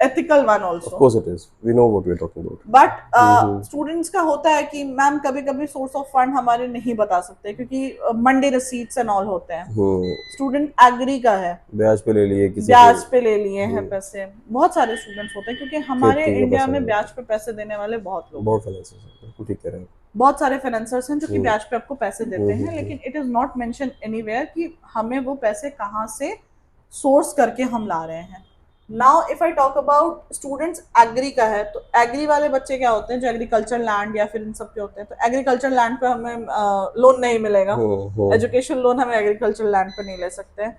ethical one also. Of course it is. We know what we are talking about. But students का होता है कि मैम कभी कभी सोर्स ऑफ फंड हमारे नहीं बता सकते क्योंकि मंडे रिसीट्स एंड ऑल होते हैं। स्टूडेंट एग्री का है, ब्याज पे ले लिए, किसी ब्याज पे ले लिए हैं पैसे। बहुत सारे स्टूडेंट्स होते हैं क्योंकि हमारे इंडिया में ब्याज पे पैसे देने वाले बहुत लोग, बहुत फाइनेंसर्स हैं। ठीक कह रहे हैं। बहुत सारे फाइनेंसर्स हैं जो कि ब्याज पे आपको पैसे देते हैं, लेकिन it is not mention anywhere कि हमें वो पैसे कहाँ से सोर्स करके हम ला रहे हैं। Now if I talk about students agri का है, तो एग्री वाले बच्चे क्या होते हैं जो एग्रीकल्चर लैंड या फिर इन सब के होते हैं, तो एग्रीकल्चर लैंड पे हमें लोन नहीं मिलेगा। एजुकेशन लोन हम एग्रीकल्चर लैंड पे नहीं ले सकते हैं।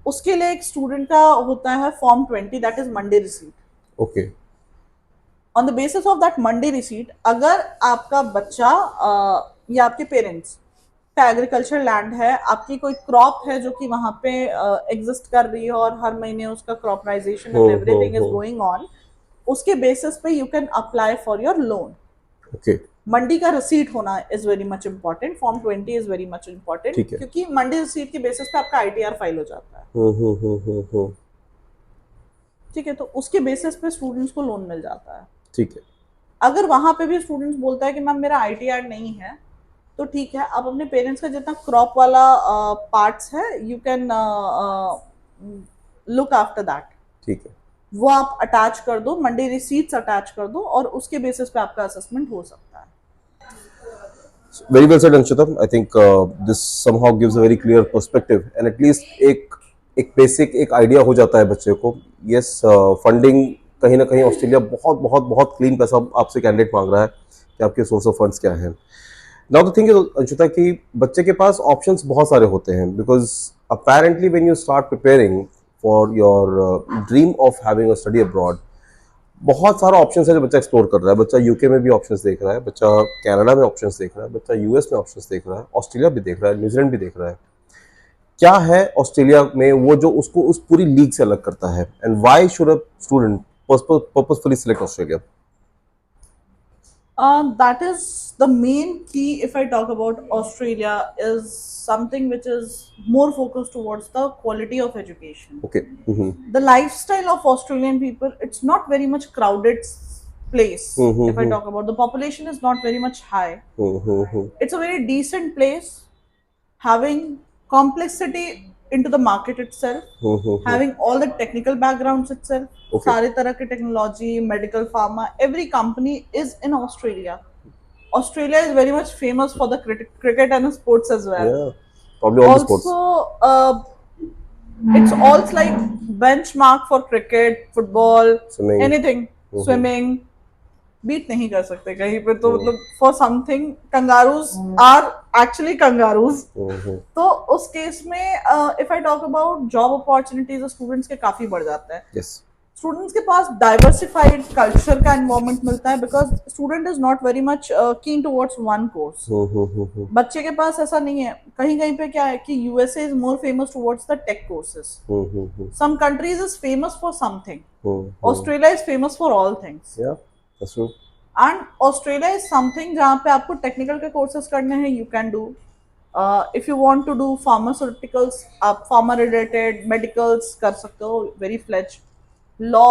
उसके लिए एक स्टूडेंट का होता है form 20, that is Monday receipt. Okay. On the basis of that Monday receipt, अगर आपका बच्चा या आपके पेरेंट्स का एग्रीकल्चर लैंड है, आपकी कोई क्रॉप है जो कि वहां पे एग्जिस्ट कर रही है और हर महीने उसका क्रॉपराइजेशन and everything is going on, उसके बेसिस पे you can apply for your loan. Okay. मंडी का रिसीट होना is very much important, form 20 is very much important, ठीक है। क्योंकि मंडी रिसीट के बेसिस पे आपका ITR फाइल हो जाता है। ठीक है, तो उसके बेसिस पे स्टूडेंट्स को लोन मिल जाता है। ठीक है। अगर वहां पे भी स्टूडेंट्स बोलता है कि मैम मेरा ITR नहीं है, तो ठीक है, आप अपने पेरेंट्स का जितना क्रॉप वाला पार्ट्स है, you can look after that, ठीक है। वो आप अटैच कर दो, मंडी रिसीट्स अटैच कर दो, और उसके बेसिस पे आपका असेसमेंट हो सकता है। Very well said, Anshita. I think this somehow gives a very clear perspective and at least एक बेसिक एक आइडिया हो जाता है बच्चे को। यस, फंडिंग कहीं ना कहीं ऑस्ट्रेलिया बहुत बहुत बहुत क्लीन पैसा आपसे कैंडिडेट मांग रहा है कि आपके सोर्स ऑफ फंड्स क्या हैं। Now the thing is Anshita कि बच्चे के पास ऑप्शंस बहुत सारे होते हैं because apparently when you start preparing for your dream of having a study abroad, बहुत सारा ऑप्शंस है जो बच्चा एक्सप्लोर कर रहा है। बच्चा यूके में भी ऑप्शंस देख रहा है, बच्चा कनाडा में ऑप्शंस देख रहा है, बच्चा यूएस में ऑप्शंस देख रहा है, ऑस्ट्रेलिया भी देख रहा है, न्यूजीलैंड भी देख रहा है। क्या है ऑस्ट्रेलिया में वो जो उसको उस पूरी लीग से अलग करता है, and why should a student purposefully select Australia? That is the main key. If I talk about Australia, is something which is more focused towards the quality of education. Okay. The lifestyle of Australian people, it's not very much crowded place. If I talk about, the population is not very much high. It's a very decent place, having complexity into the market itself, having all the technical backgrounds itself. Okay. सारे तरह के technology, medical, pharma, every company is in Australia. Australia is very much famous for the cricket and sports as well. Yeah, probably all the sports. Also, it's also like benchmark for cricket, football, Swimming. anything, swimming. Beat नहीं कर सकते कहीं पे, तो मतलब for something kangaroos are actually kangaroos. तो उस केस में if I talk about job opportunities students के काफी बढ़ जाता है। Yes. स्टूडेंट्स के पास डाइवर्सिफाइड कल्चर का एनवायरनमेंट मिलता है, because student is not very much keen towards one course. बच्चे के पास ऐसा नहीं है। कहीं कहीं पे क्या है कि USA is more famous towards the tech courses, some countries is famous for something, Australia is famous for all things. Yeah, that's true. And Australia is something जहाँ पे आपको टेक्निकल के कोर्सेज करने हैं, you can do. If you want to do pharmaceuticals, आप फार्मा रिलेटेड मेडिकल्स कर सकते हो, वेरी फ्लेज। Law,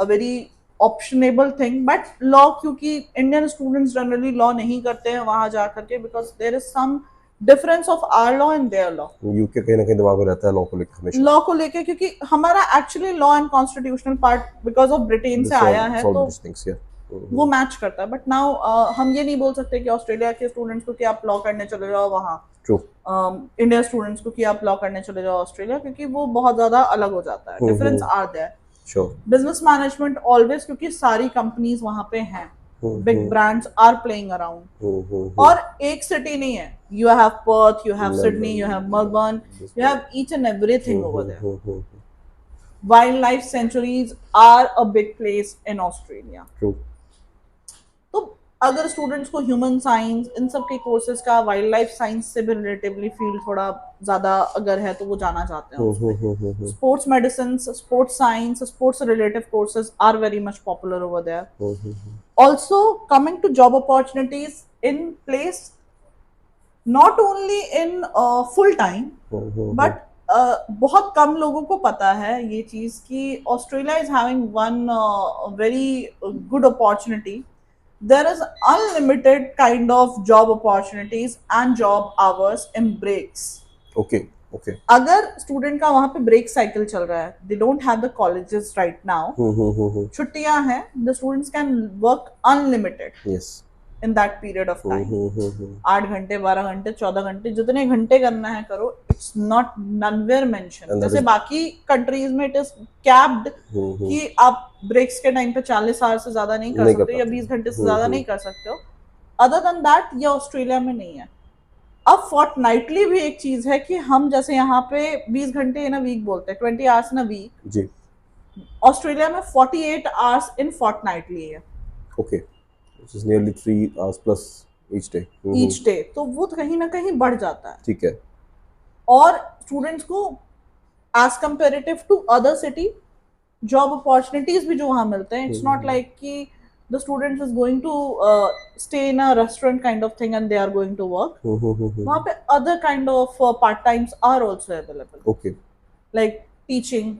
a very optionable thing, but law क्योंकि इंडियन स्टूडेंट्स जनरली लॉ नहीं करते हैं वहां जा करके, because there is some difference of our law and their law. UK कहीं ना कहीं दिमाग में रहता है लॉ को लेकर हमेशा। लॉ को लेके, क्योंकि हमारा actually law and constitutional part because of Britain से आया है, तो वो मैच करता है। बट नाउ हम ये नहीं बोल सकते कि ऑस्ट्रेलिया के स्टूडेंट्स को कि आप लॉ करने चले जाओ वहाँ, इंडियन स्टूडेंट्स को कि आप लॉ करने चले जाओ ऑस्ट्रेलिया, क्योंकि वो बहुत ज्यादा अलग हो जाता है। Difference are there. Business management always, क्योंकि सारी कंपनीज वहाँ पे हैं, big brands are playing around. और एक सिटी नहीं है, you have Perth, you have Sydney, you have Melbourne, you have each and everything over there. Wildlife sanctuaries are a big place in Australia. True. तो अगर स्टूडेंट्स को ह्यूमन साइंस इन सब के कोर्सेज का, वाइल्ड लाइफ साइंस से भी रिलेटिवली फील्ड थोड़ा ज्यादा अगर है तो वो जाना चाहते हैं। Sports medicine, sports science, sports relative courses are very much popular over there. Also coming to job opportunities in place, not only in full time, but बहुत कम लोगों को पता है ये चीज कि Australia is having one very good opportunity. There is unlimited kind of job opportunities and job hours in breaks. Okay okay. अगर स्टूडेंट का वहां पे ब्रेक साइकिल चल रहा है, they don't have the colleges right now, छुट्टियां हैं, the students can work unlimited. Yes. in that period of time, 8 घंटे, 12 घंटे, 14 घंटे, जितने घंटे करना है करो। It's not nowhere mentioned, जैसे बाकी कंट्रीज में it is capped कि आप ब्रेक्स के टाइम पे 40 आवर से ज्यादा नहीं कर सकते या 20 घंटे से ज्यादा नहीं कर सकते हो। अदर देन दैट ये ऑस्ट्रेलिया में नहीं है। अब फोर्टनाइटली भी एक चीज है कि हम जैसे यहाँ पे 20 घंटे इन अ वीक बोलते हैं, 20 आवर्स इन अ वीक जी, ऑस्ट्रेलिया में 48 आवर्स इन फोर्टनाइटली है। Okay, which is nearly 3 hours plus each day. Each day, तो वो कहीं ना कहीं बढ़ जाता है। ठीक है। और स्टूडेंट्स को as comparative to other city job opportunities भी जो वहाँ मिलते हैं, इट्स नॉट लाइक कि the student is going to stay in a restaurant kind of thing and they are going to work. वहाँ पे other kind of part times are also available, Okay. like teaching.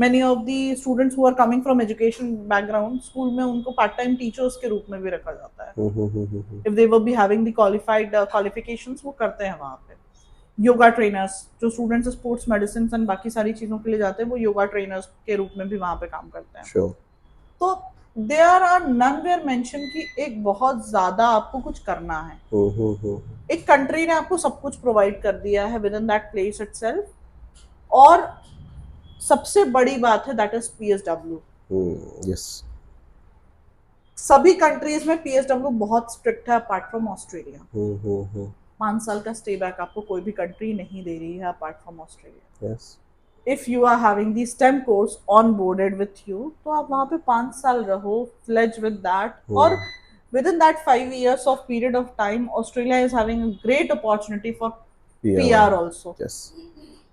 Many of the students who are coming from education background, school में उनको part time teachers के रूप में भी रखा जाता है. If they will be having the qualified qualifications, वो करते हैं वहाँ पे. योगा ट्रेनर्स, जो स्टूडेंट्स स्पोर्ट्स मेडिसिन एंड बाकी सारी चीज़ों के लिए जाते हैं, वो योगा ट्रेनर्स के रूप में भी वहाँ पे काम करते हैं. Sure. तो there are none where mention कि एक बहुत ज़्यादा आपको कुछ करना है. एक कंट्री ने आपको सब कुछ प्रोवाइड कर दिया है with in that place itself. और सबसे बड़ी बात है दैट इज PSW. Yes. सभी कंट्रीज में PSW बहुत स्ट्रिक्ट है अपार्ट फ्रॉम ऑस्ट्रेलिया. 5 साल का स्टे बैक आपको कोई भी कंट्री नहीं दे रही है apart from Australia. Yes. If you are having the STEM course on boarded with you, तो आप वहाँ पे 5 साल रहो फ्लेज विद दैट. और within that 5 years of period of time, Australia is having a great opportunity for PR also. Yes.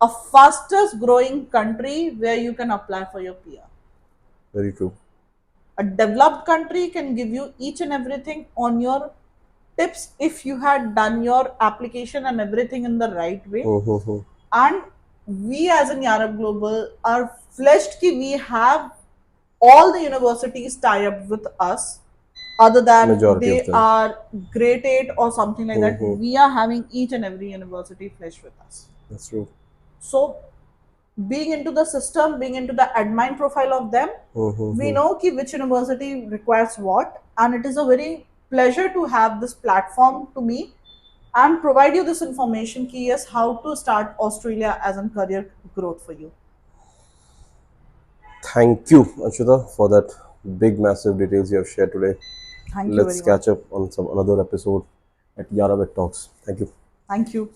A fastest growing country where you can apply for your PR. Very true. A developed country can give you each and everything on your tips if you had done your application and everything in the right way. And we as in Yarab Global are fledged ki we have all the universities tie up with us, other than Majority they of them. are grade 8 or something like that. We are having each and every university fledged with us. That's true. So being into the system, being into the admin profile of them, we know ki which university requires what, and it is a very pleasure to have this platform to me and provide you this information ki yes, how to start Australia as a career growth for you. Thank you, Anshita, for that big, massive details you have shared today. Thank you Let's very much. catch up on some another episode at Yarab Talks. Thank you. Thank you.